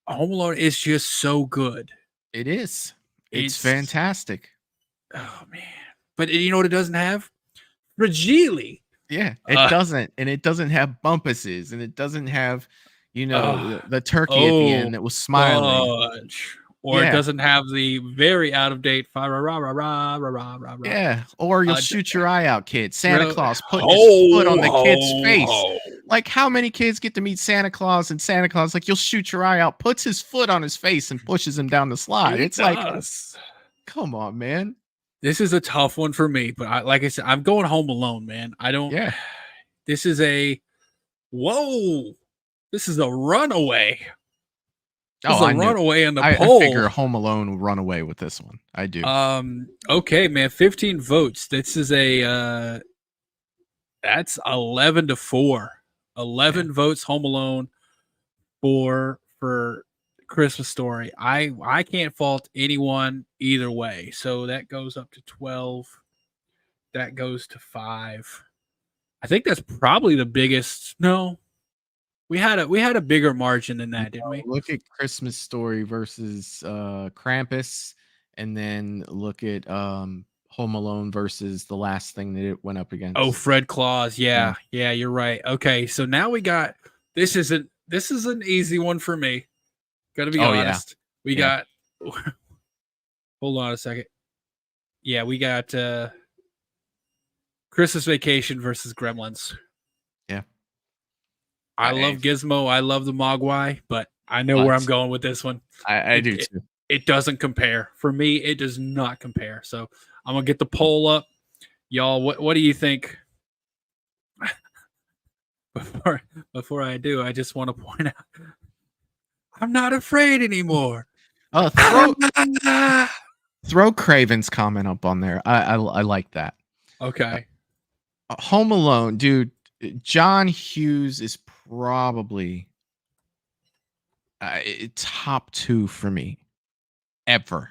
Home Alone is just so good. It is. It's It's fantastic. Oh man. But you know what it doesn't have? Fragile. Yeah, it Uh, doesn't, and it doesn't have bumpuses, and it doesn't have, uh, the turkey at the oh end that was smiling. fudge. Or it Yeah, doesn't have the very out of date fa ra ra ra ra ra ra ra ra. yeah, or you'll D- shoot your eye out, kid. Santa ro- Claus putting his foot on ho the kid's ho face. ho. Like, how many kids get to meet Santa Claus, and Santa Claus, like, you'll shoot your eye out, puts his foot on his face, and pushes him down the slide. He It's like, does. come on, man. This is a tough one for me, but like I said, I'm going Home Alone, man. I don't. Yeah. This is a whoa. This is a runaway. This Oh, is a I knew. runaway in the I poll. figure Home Alone will run away with this one. I do. Okay, man, 15 votes. This is a that's 11 to 4. 11 votes Home Alone for Christmas Story. I can't fault anyone either way. So that goes up to 12. That goes to 5. I think that's probably the biggest. No. We had a bigger margin than that, didn't we? Look at Christmas Story versus Krampus, and then look at Home Alone versus the last thing that it went up against. Oh, Fred Claus. Yeah. Yeah, you're right. Okay, so now we got this is an easy one for me. Gotta be honest. We got hold on a second. Yeah, we got Christmas Vacation versus Gremlins. Yeah. I love Gizmo. I love the Mogwai, but I know where I'm going with this one. I do too. It doesn't compare. For me, it does not compare. So I'm gonna get the poll up. Y'all, what do you think? Before I do, I just want to point out I'm not afraid anymore. Throw Craven's comment up on there. I like that. Okay. Home Alone, dude. John Hughes is probably top 2 for me ever.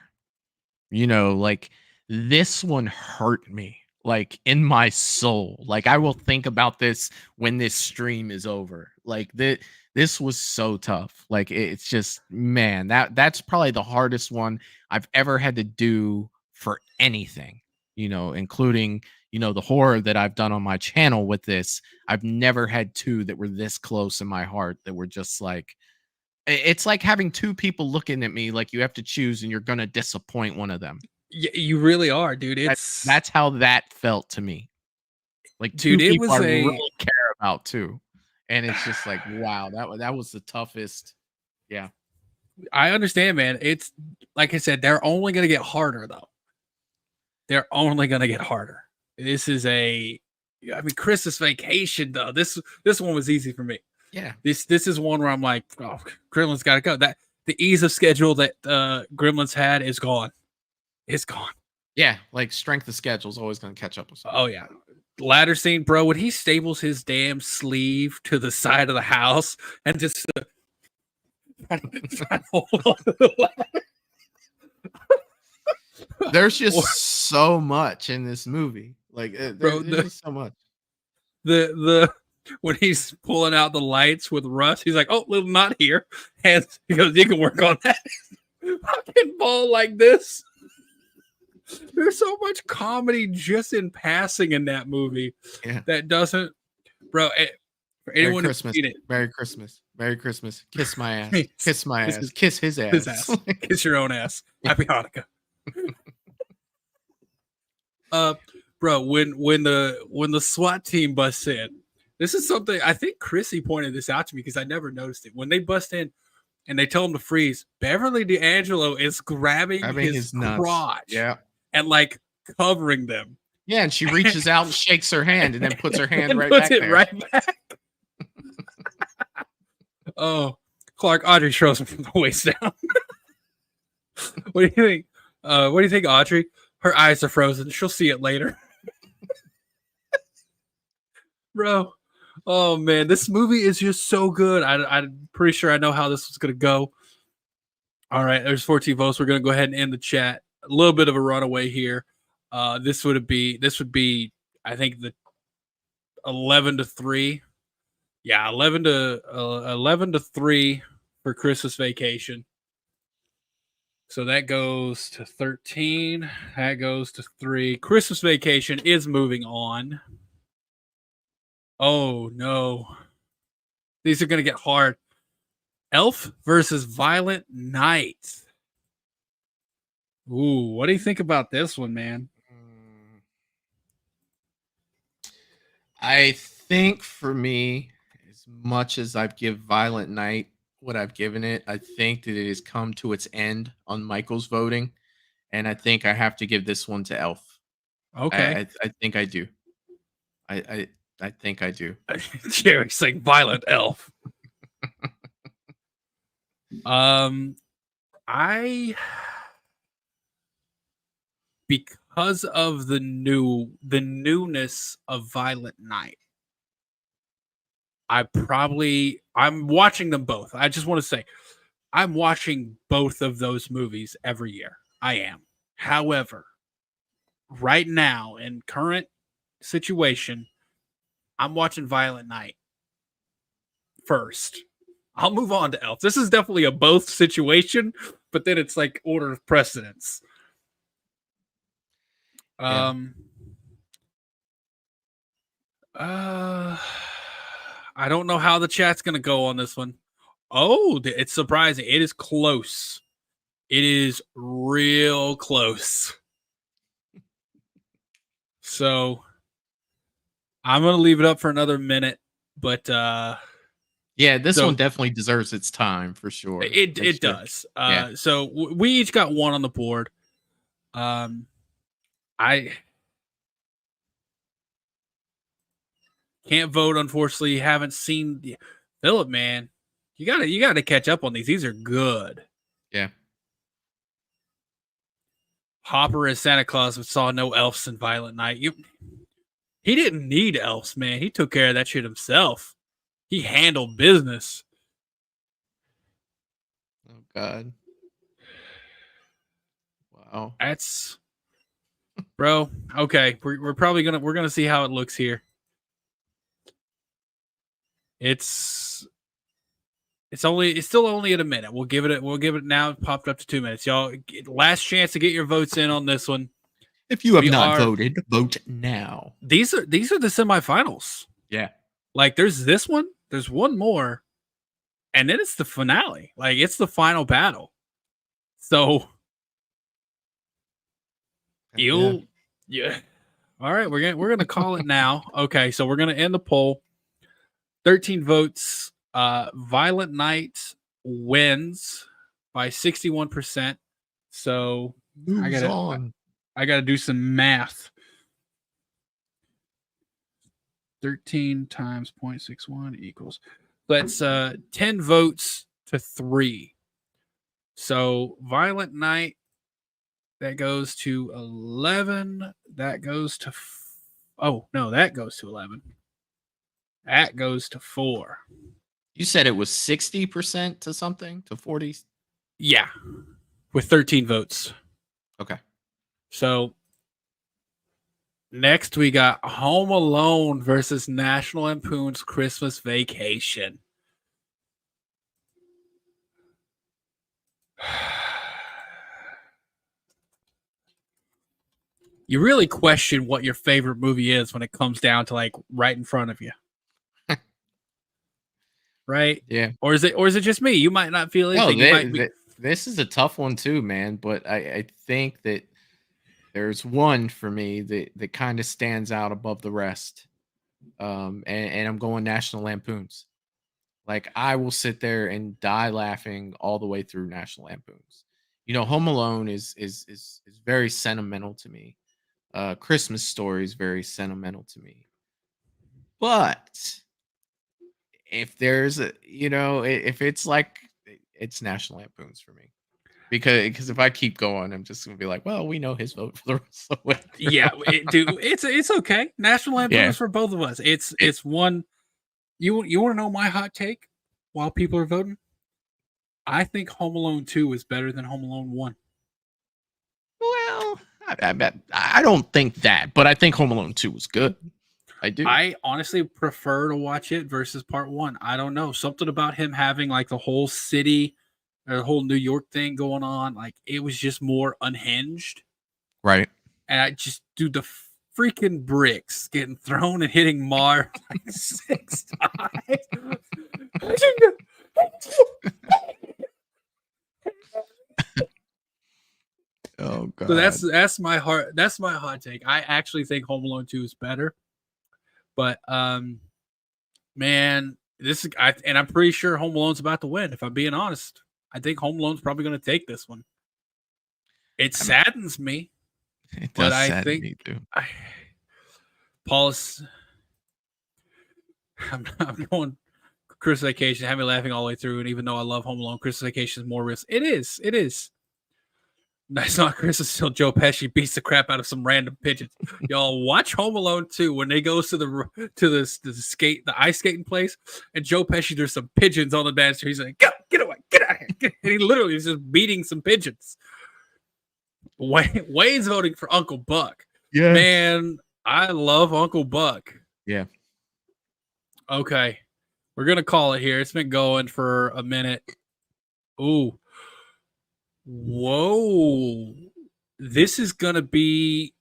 Like this one hurt me like in my soul. Like I will think about this when this stream is over. Like this was so tough. Like it's just, man, that's probably the hardest one I've ever had to do for anything, including, the horror that I've done on my channel with this. I've never had 2 that were this close in my heart that were just like, it's like having 2 people looking at me like you have to choose and you're going to disappoint one of them. Yeah, you really are, dude. That's how that felt to me. Like Dude, two it people was I a really care about too. And it's just like, wow, that was the toughest. Yeah. I understand, man. It's like I said, they're only gonna get harder though. They're only gonna get harder. This is I mean, Christmas Vacation though. This one was easy for me. Yeah. This is one where I'm like, oh, Gremlins gotta go. That the ease of schedule that Gremlins had is gone. It's gone. Yeah. Like strength of schedule is always going to catch up with something. Oh yeah. Ladder scene, bro, when he staples his damn sleeve to the side of the house and just trying to hold on to the ladder. There's just so much in this movie. Like, Bro, there's just so much. The when he's pulling out the lights with Russ, he's like, "Oh, little knot here," and he goes, "You can work on that." Fucking ball like this. There's so much comedy just in passing in that movie. Yeah. That doesn't, bro. For anyone Merry who's Christmas. seen it, Merry Christmas. Merry Christmas. Kiss my ass. Kiss- Kiss my kiss ass. his- Kiss his ass. his ass, kiss your own ass. Happy Hanukkah. Bro, when the SWAT team busts in, this is something I think Chrissy pointed this out to me because I never noticed it. When they bust in and they tell him to freeze, Beverly D'Angelo is grabbing his nuts. crotch, Yeah. and like covering them. Yeah, and she reaches out and shakes her hand and then puts her hand And right puts back it there. right back. Oh, Clark, Audrey throws him from the waist down. What do you think? What do you think, Audrey? Her eyes are frozen. She'll see it later. Bro, oh man, this movie is just so good. I'm pretty sure I know how this was gonna go. All right, there's 14 votes. We're gonna go ahead and end the chat. A little bit of a runaway here. This would be I think the 11-3. Yeah, 11-3 for Christmas Vacation. So that goes to 13. That goes to 3. Christmas Vacation is moving on. Oh no. These are going to get hard. Elf versus Violent Night. Ooh, what do you think about this one, man? I think for me, as much as I've give Violent Night what I've given it, I think that it has come to its end on Michael's voting, and I think I have to give this one to Elf. Okay. I think I do. I think I do. Jerry's saying Violent Elf. I because of the newness of Violent Night, I'm watching them both. I just want to say I'm watching both of those movies every year. I am. However, right now in current situation, I'm watching Violent Night first. I'll move on to Elf. This is definitely a both situation, but then it's like order of precedence. Yeah. I don't know how the chat's gonna go on this one. Oh, it's surprising. It is close. It is real close. So I'm gonna leave it up for another minute, but yeah, this so- one definitely deserves its time for sure. it does. So we each got one on the board. I can't vote, unfortunately. Haven't seen Philip, man. You gotta catch up on these. These are good. Yeah. Hopper as Santa Claus saw no elves in Violent Night. He didn't need elves, man. He took care of that shit himself. He handled business. Oh God. Wow. That's bro. Okay, we're probably gonna see how it looks here. It's still only at a minute. We'll give it now. It popped up to 2 minutes, y'all. Last chance to get your votes in on this one. If you have We not are- voted, vote now. These are the semifinals. Yeah. Like there's this one, there's one more, and then it's the finale. Like it's the final battle. So yeah. All right, we're gonna call it now. Okay, so we're gonna end the poll. 13 votes. Violent Night wins by 61%. So Moves on. I gotta do some math. 13 times 0.61 equals. That's 10 votes to 3. So Violent Night, that goes to 11. That goes to that goes to 11. That goes to 4. You said it was 60% to something to 40. Yeah, with 13 votes. Okay. So next we got Home Alone versus National Lampoon's Christmas Vacation. You really question what your favorite movie is when it comes down to like right in front of you. Right? Yeah. Or is it just me? You might not feel anything. No, this is a tough one too, man. But I think that there's one for me that kind of stands out above the rest. And I'm going National Lampoons. Like I will sit there and die laughing all the way through National Lampoons. You know, Home Alone is very sentimental to me. Christmas Story is very sentimental to me. But if there's a, if it's like, it's National Lampoons for me. Because if I keep going, I'm just gonna be like, well, we know his vote for the rest of the way. Yeah, dude, it's okay. National Lampoons Yeah. for both of us. It's one. You want to know my hot take while people are voting? I think Home Alone 2 is better than Home Alone 1. Well, I don't think that, but I think Home Alone 2 was good. I do. I honestly prefer to watch it versus part 1. I don't know. Something about him having like the whole city or the whole New York thing going on, like it was just more unhinged. Right. And I just do the freaking bricks getting thrown and hitting Mar like 6 times. Oh god. So that's my hot take. I actually think Home Alone 2 is better. But man, I'm pretty sure Home Alone's about to win, if I'm being honest. I think Home Alone's probably going to take this one. It saddens me. It does sadden me too. Paul's I'm going Christmas Vacation, have me laughing all the way through, and even though I love Home Alone, Christmas Vacation is more risk. It is. It's not Christmas till Joe Pesci beats the crap out of some random pigeons. Y'all watch Home Alone 2 when they goes to the ice skating place, and Joe Pesci, there's some pigeons on the dance floor. He's like, get away, get out of here. And he literally is just beating some pigeons. Wayne's voting for Uncle Buck. Yeah. Man, I love Uncle Buck. Yeah. Okay. We're going to call it here. It's been going for a minute. Ooh. Whoa. This is going to be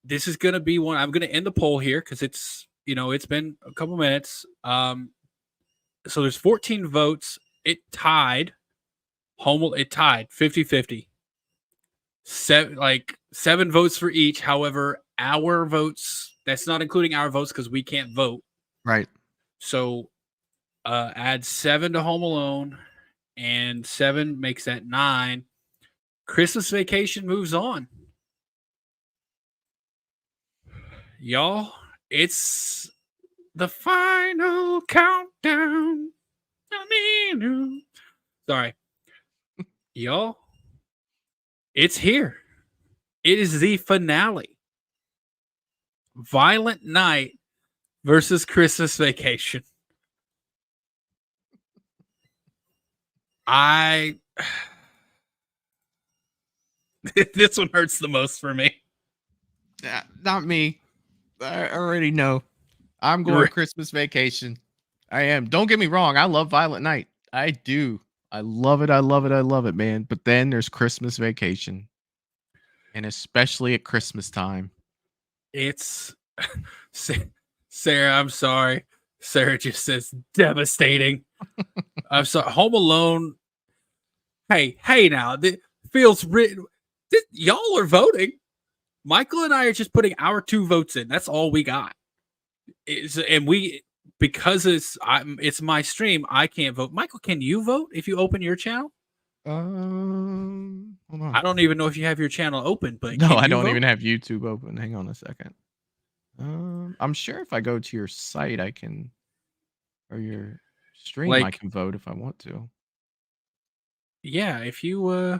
one. I'm going to end the poll here because it's been a couple minutes. So there's 14 votes. It tied 50-50. 7 votes for each. However, our votes, that's not including our votes because we can't vote. Right. So add 7 to Home Alone, and 7 makes that 9. Christmas Vacation moves on. Y'all, it's the final countdown. Sorry. Y'all, it's here. It is the finale. Violent Night versus Christmas Vacation. This one hurts the most for me. Not me. I already know. I'm going Christmas Vacation. I am. Don't get me wrong. I love Violent Night. I do. I love it. I love it. I love it, man. But then there's Christmas Vacation. And especially at Christmas time. It's Sarah, I'm sorry. Sarah just says devastating. I'm sorry. Home Alone. Hey now. Feels written. Y'all are voting. Michael and I are just putting our 2 votes in. That's all we got. Because it's my stream, I can't vote. Michael, can you vote if you open your channel? Hold on. I don't even know if you have your channel open, but no, I don't even have YouTube open. Hang on a second. I'm sure if I go to your site, I can, or your stream, I can vote if I want to. Yeah, if you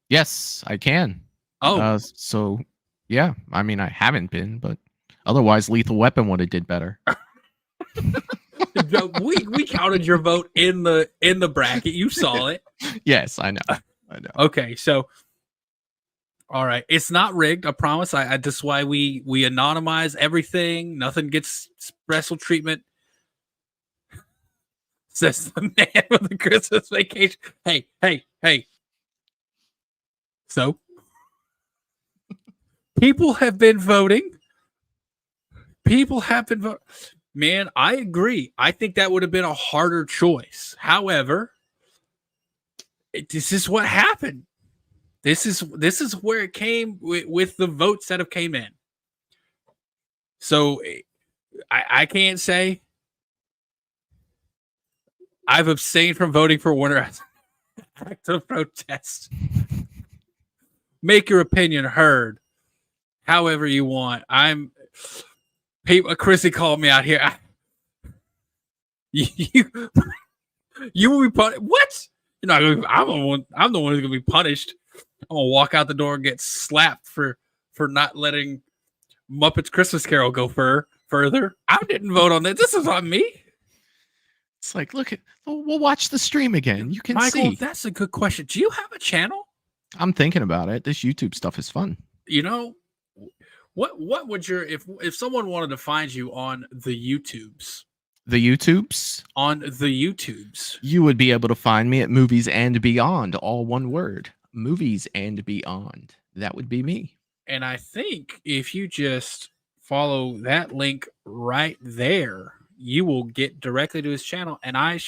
Yes, I can. Oh, so yeah, I mean, I haven't been, but otherwise, Lethal Weapon would have did better. we counted your vote in the bracket. You saw it. Yes, I know. Okay, so all right, it's not rigged. I promise. That's why we anonymize everything. Nothing gets special treatment. Says the man with the Christmas Vacation. Hey. So people have been voting. Man, I agree. I think that would have been a harder choice. However, this is what happened. This is where it came with the votes that have came in. So I can't say I've abstained from voting for winner as an act of protest. Make your opinion heard however you want. Chrissy called me out here. You will be punished. What? You're not gonna be, I'm the one who's gonna be punished. I'm gonna walk out the door and get slapped for not letting Muppets Christmas Carol go further. I didn't vote on that. This is on me. It's like, we'll watch the stream again. You can Michael, see. That's a good question. Do you have a channel? I'm thinking about it. This YouTube stuff is fun. You know, what would if someone wanted to find you on the YouTubes? On the YouTubes. You would be able to find me at Movies and Beyond, all one word. Movies and Beyond. That would be me. And I think if you just follow that link right there, you will get directly to his channel, and I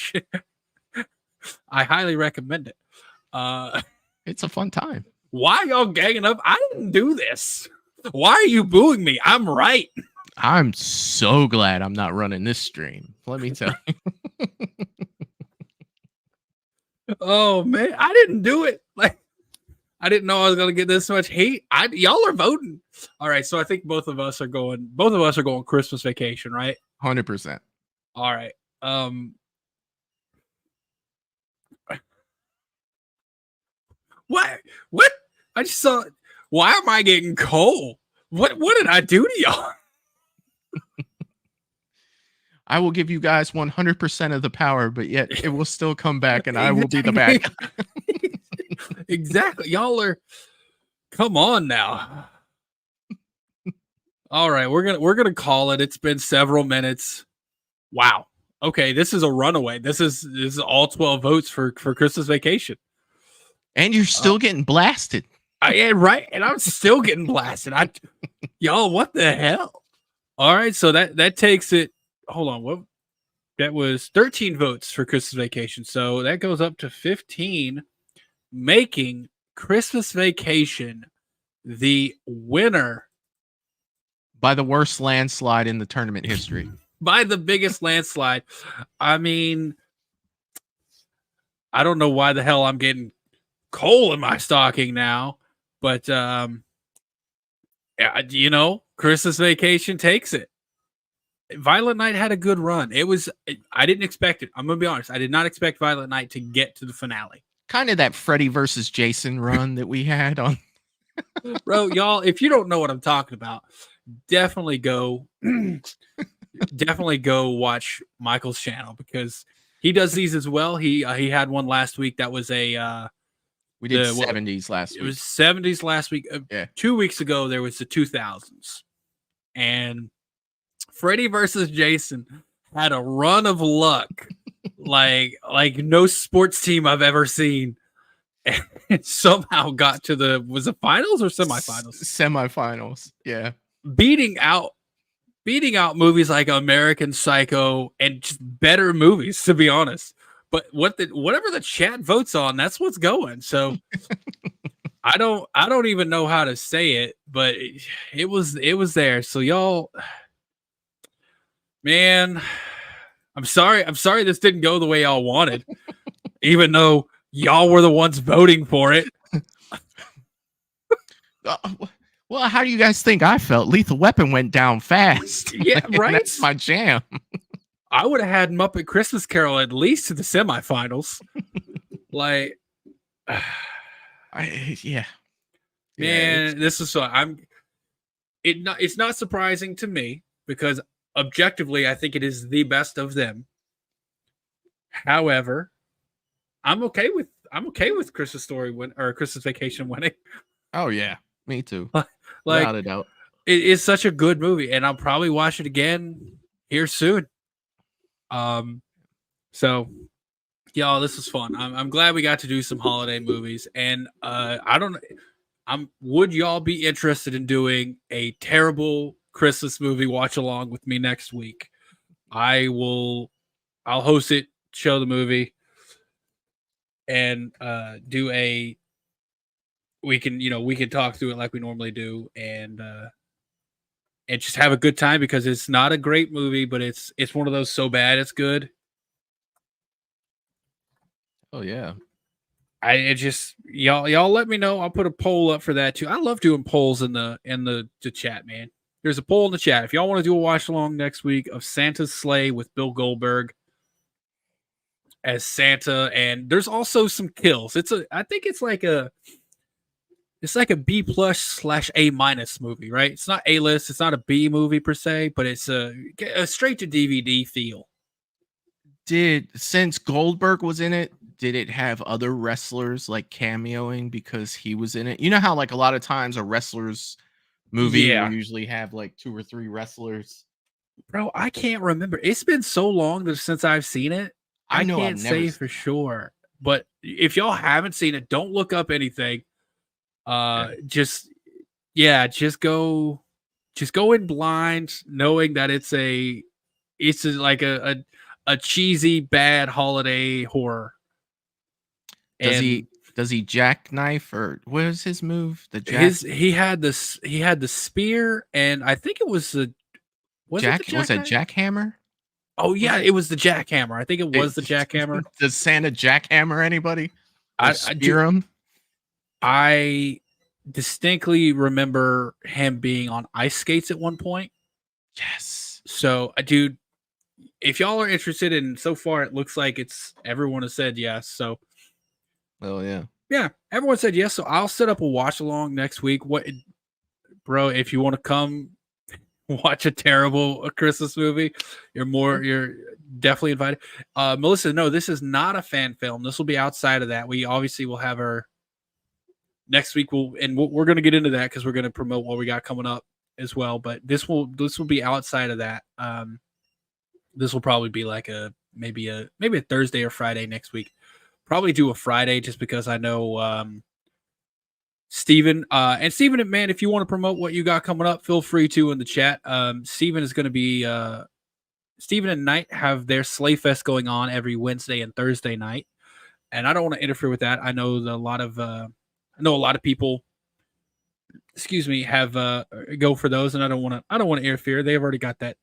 highly recommend it. It's a fun time. Why are y'all ganging up? I didn't do this. Why are you booing me? I'm right. I'm so glad I'm not running this stream. Let me tell you. Oh man, I didn't do it. Like, I didn't know I was gonna get this much hate. Y'all are voting. All right, so I think both of us are going Christmas Vacation, right? 100%. All right. What? I just saw. Why am I getting cold? What did I do to y'all? I will give you guys 100% of the power, but yet it will still come back, and I will be the bad guy. Exactly. Y'all are. Come on now. All right, we're gonna call it. It's been several minutes. Wow. Okay, this is a runaway. This is all 12 votes for Christmas Vacation. And you're still getting blasted. Right, and I'm still getting blasted. Y'all, what the hell? All right, so that takes it. Hold on, what? That was 13 votes for Christmas Vacation. So that goes up to 15, making Christmas Vacation the winner by the worst landslide in the tournament history. By the biggest landslide. I mean, I don't know why the hell I'm getting coal in my stocking now, but you know, Christmas Vacation takes it. Violent Night had a good run. I didn't expect it. I'm gonna be honest. I did not expect Violent Night to get to the finale. Kind of that Freddy versus Jason run that we had on. Bro, y'all, if you don't know what I'm talking about, definitely go watch Michael's channel, because he does these as well. He had one last week that was we did 70s last week. It was 70s last week. Yeah. 2 weeks ago there was the 2000s. And Freddy versus Jason had a run of luck like no sports team I've ever seen. And somehow got to was it finals or semifinals? Semifinals, yeah. Beating out movies like American Psycho and just better movies, to be honest. But whatever the chat votes on, that's what's going. So I don't even know how to say it, but it was there. So y'all, man, I'm sorry this didn't go the way y'all wanted, even though y'all were the ones voting for it. Uh, well, how do you guys think I felt? Lethal Weapon went down fast. Yeah, right. That's my jam. I would have had Muppet Christmas Carol at least to the semifinals. Like, Yeah. man, this is so it's not surprising to me because objectively I think it is the best of them. However, I'm okay with Christmas Story or Christmas Vacation winning. Oh yeah, me too. Like, Without a doubt. It is such a good movie, and I'll probably watch it again here soon. So y'all, this was fun. I'm glad we got to do some holiday movies, and I don't. Would y'all be interested in doing a terrible Christmas movie watch along with me next week? I'll host it, show the movie, and do a. We can talk through it like we normally do, and just have a good time because it's not a great movie, but it's one of those so bad it's good. Oh yeah. Y'all let me know. I'll put a poll up for that too. I love doing polls in the chat, man. There's a poll in the chat. If y'all want to do a watch along next week of Santa's Sleigh with Bill Goldberg as Santa, and there's also some kills. I think it's like a B plus / A minus movie, right? It's not A list, it's not a B movie per se, but it's a straight to DVD feel. Since Goldberg was in it, did it have other wrestlers like cameoing because he was in it? You know how like a lot of times a wrestler's movie will usually have like 2 or 3 wrestlers. Bro, I can't remember. It's been so long since I've seen it. I can't say for sure. But if y'all haven't seen it, don't look up anything. Just go in blind, knowing that it's like a cheesy bad holiday horror. Does he jackknife, or what was his move? He had the spear, and I think it was the was it jackhammer? Oh yeah, it was the jackhammer. I think it was the jackhammer. Does Santa jackhammer anybody? Spear him? I distinctly remember him being on ice skates at one point. Yes. So, dude, if y'all are interested, and so far it looks like everyone has said yes. So, oh yeah, yeah, everyone said yes. So I'll set up a watch along next week. Bro? If you want to come watch a terrible Christmas movie, you're definitely invited. Melissa, no, this is not a fan film. This will be outside of that. We obviously will have our next week. We're going to get into that because we're going to promote what we got coming up as well. But this will be outside of that. This will probably be like maybe a Thursday or Friday next week. Probably do a Friday just because I know Steven, man, if you want to promote what you got coming up, feel free to in the chat. Steven is going to be Steven and Knight have their Sleigh Fest going on every Wednesday and Thursday night, and I don't want to interfere with that. I know a lot of people, have go for those, and I don't want to interfere. They've already got that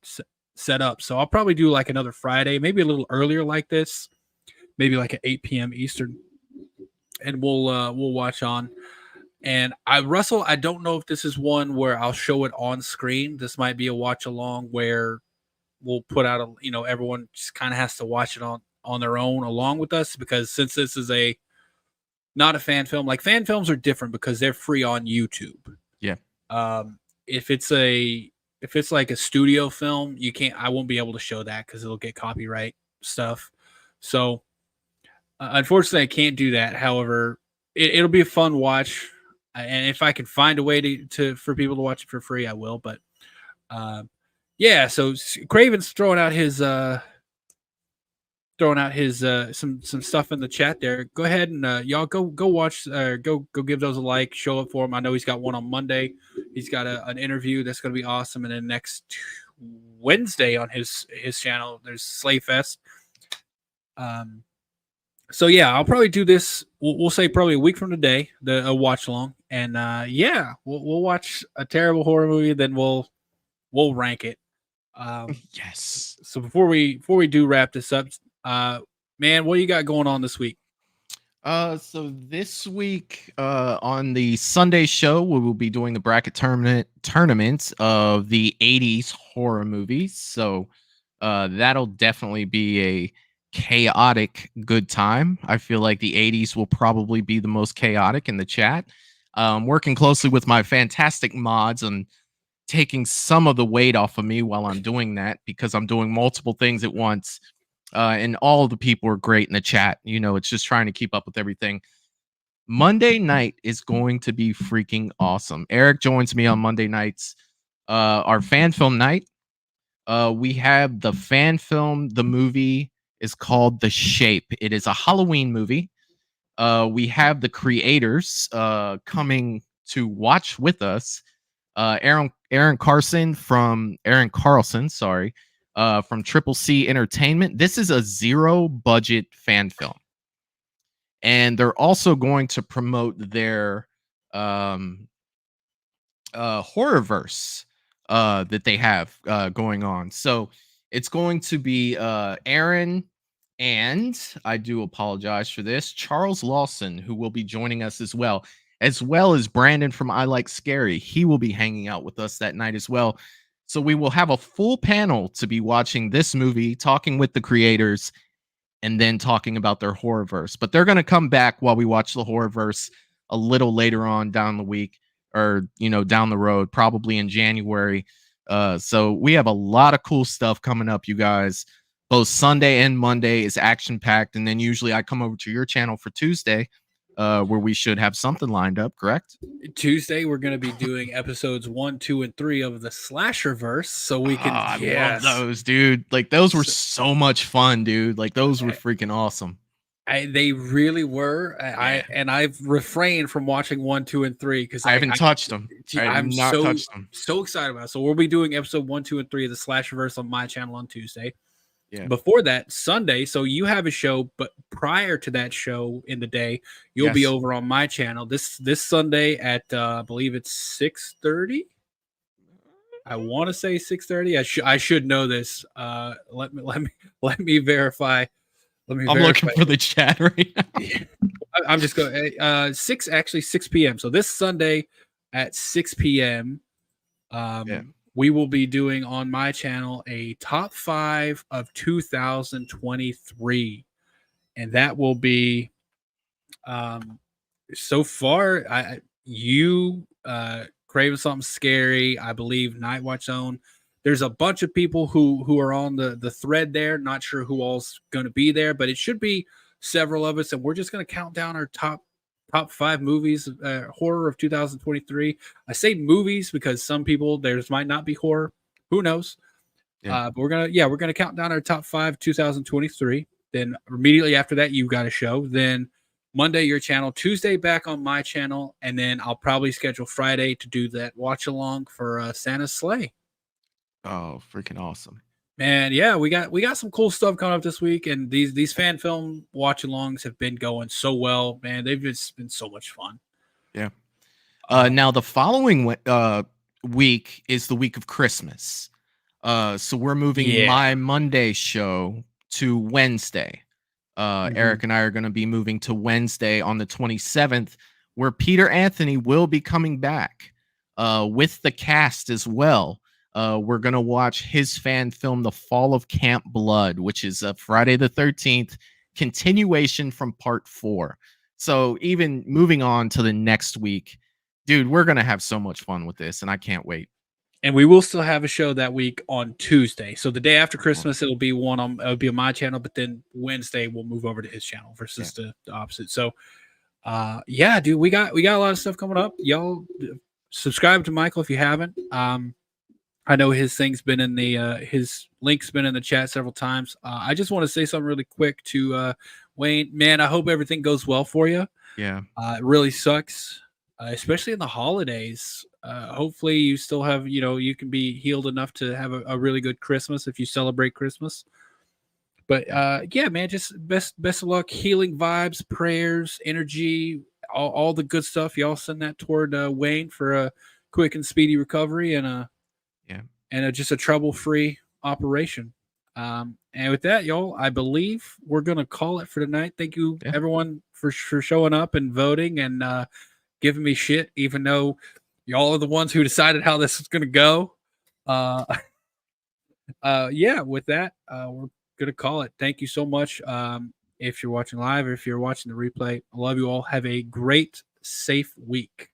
set up, so I'll probably do like another Friday, maybe a little earlier like this, maybe like at 8 p.m. Eastern, and we'll watch on. And Russell, I don't know if this is one where I'll show it on screen. This might be a watch along where we'll put out everyone just kind of has to watch it on their own along with us, because since this is not a fan film, like fan films are different because they're free on YouTube. Yeah. If it's like a studio film, I won't be able to show that because it'll get copyright stuff. So unfortunately I can't do that. However, it'll be a fun watch. And if I can find a way for people to watch it for free, I will. But yeah, so Craven's throwing out his some stuff in the chat there. Go ahead and y'all go watch, go give those a like, show up for him. I know he's got one on Monday. He's got an interview that's going to be awesome, and then next Wednesday on his channel there's Sleigh Fest. So yeah, I'll probably do this. We'll say probably a week from today, the a watch along, and yeah, we'll watch a terrible horror movie, then we'll rank it. Um, Yes. so before we do wrap this up, uh, man, what do you got going on this week? So this week, on the Sunday show, we will be doing the bracket tournament of the '80s horror movies. So, that'll definitely be a chaotic good time. I feel like the '80s will probably be the most chaotic in the chat. Working closely with my fantastic mods and taking some of the weight off of me while I'm doing that because I'm doing multiple things at once. And all of the people are great in the chat. You know, it's just trying to keep up with everything. Monday night is going to be freaking awesome. Eric joins me on Monday nights. Our fan film night. We have the fan film. The movie is called The Shape. It is a Halloween movie. We have the creators coming to watch with us. Aaron Carlson, sorry, from Triple C Entertainment. This is a zero budget fan film, and they're also going to promote their um, horrorverse that they have going on. So it's going to be Aaron and I do apologize for this, Charles Lawson, who will be joining us as well as Brandon from I Like Scary. He will be hanging out with us that night as well. So we will have a full panel to be watching this movie, talking with the creators, and then talking about their horrorverse. But they're going to come back while we watch the horrorverse a little later on down the week or, down the road, probably in January. So we have a lot of cool stuff coming up, you guys. Both Sunday and Monday is action packed. And then usually I come over to your channel for Tuesday, where we should have something lined up, correct? Tuesday, we're going to be doing episodes 1, 2, and 3 of the Slasher verse, so we can. I love Yes, those, dude. Like, those were So- so much fun, dude. Like, those were freaking awesome. they really were. Yeah. I've refrained from watching 1, 2, and 3 because I haven't touched them. I have I'm not so touched them. so excited about it. So we'll be doing episode 1, 2, and 3 of the Slasherverse on my channel on Tuesday. Yeah. Before that, Sunday. So you have a show, but prior to that show in the day, you'll be Yes. over on my channel this Sunday at I believe it's 6:30. I want to say 6:30. I should know this. Let me verify. Let me. I'm verify. looking for the chat right now. I'm just going 6 p.m. So this Sunday at 6 p.m. Yeah. We will be doing on my channel a top 5 of 2023, and that will be so far. You Craving Something Scary, I believe Night Watch Zone. There's a bunch of people who are on the thread there. Not sure who all's going to be there, but it should be several of us, and we're just going to count down our top 5 movies, horror of 2023. I say movies because some people theirs might not be horror. Who knows? Yeah. But we're gonna count down our top 5 2023. Then immediately after that, you got a show. Then Monday your channel, Tuesday back on my channel, and then I'll probably schedule Friday to do that watch along for Santa's Sleigh. Oh, freaking awesome. Man, yeah, we got some cool stuff coming up this week, and these fan film watch alongs have been going so well, man. They've just been so much fun. Yeah. Now the following week is the week of Christmas. So we're moving my Monday show to Wednesday. Eric and I are going to be moving to Wednesday on the 27th, where Peter Anthony will be coming back with the cast as well. We're going to watch his fan film, The Fall of Camp Blood, which is a Friday the 13th continuation from part 4. So even moving on to the next week, dude, we're going to have so much fun with this, and I can't wait. And we will still have a show that week on Tuesday. So the day after Christmas, it'll be on my channel, but then Wednesday we'll move over to his channel versus the opposite. So yeah, dude, we got a lot of stuff coming up. Y'all subscribe to Michael if you haven't. I know his thing's been in the his link's been in the chat several times. I just want to say something really quick to Wayne. Man, I hope everything goes well for you. Yeah. It really sucks, especially in the holidays. Hopefully you still have, you can be healed enough to have a really good Christmas if you celebrate Christmas. But yeah, man, just best of luck, healing vibes, prayers, energy, all the good stuff. Y'all send that toward Wayne for a quick and speedy recovery Yeah. and just a trouble free operation. And with that, y'all, I believe we're gonna call it for tonight. Thank you Yeah. everyone for showing up and voting and giving me shit, even though y'all are the ones who decided how this is gonna go. Uh, yeah, with that, we're gonna call it. Thank you so much. If you're watching live or if you're watching the replay, I love you all. Have a great, safe week.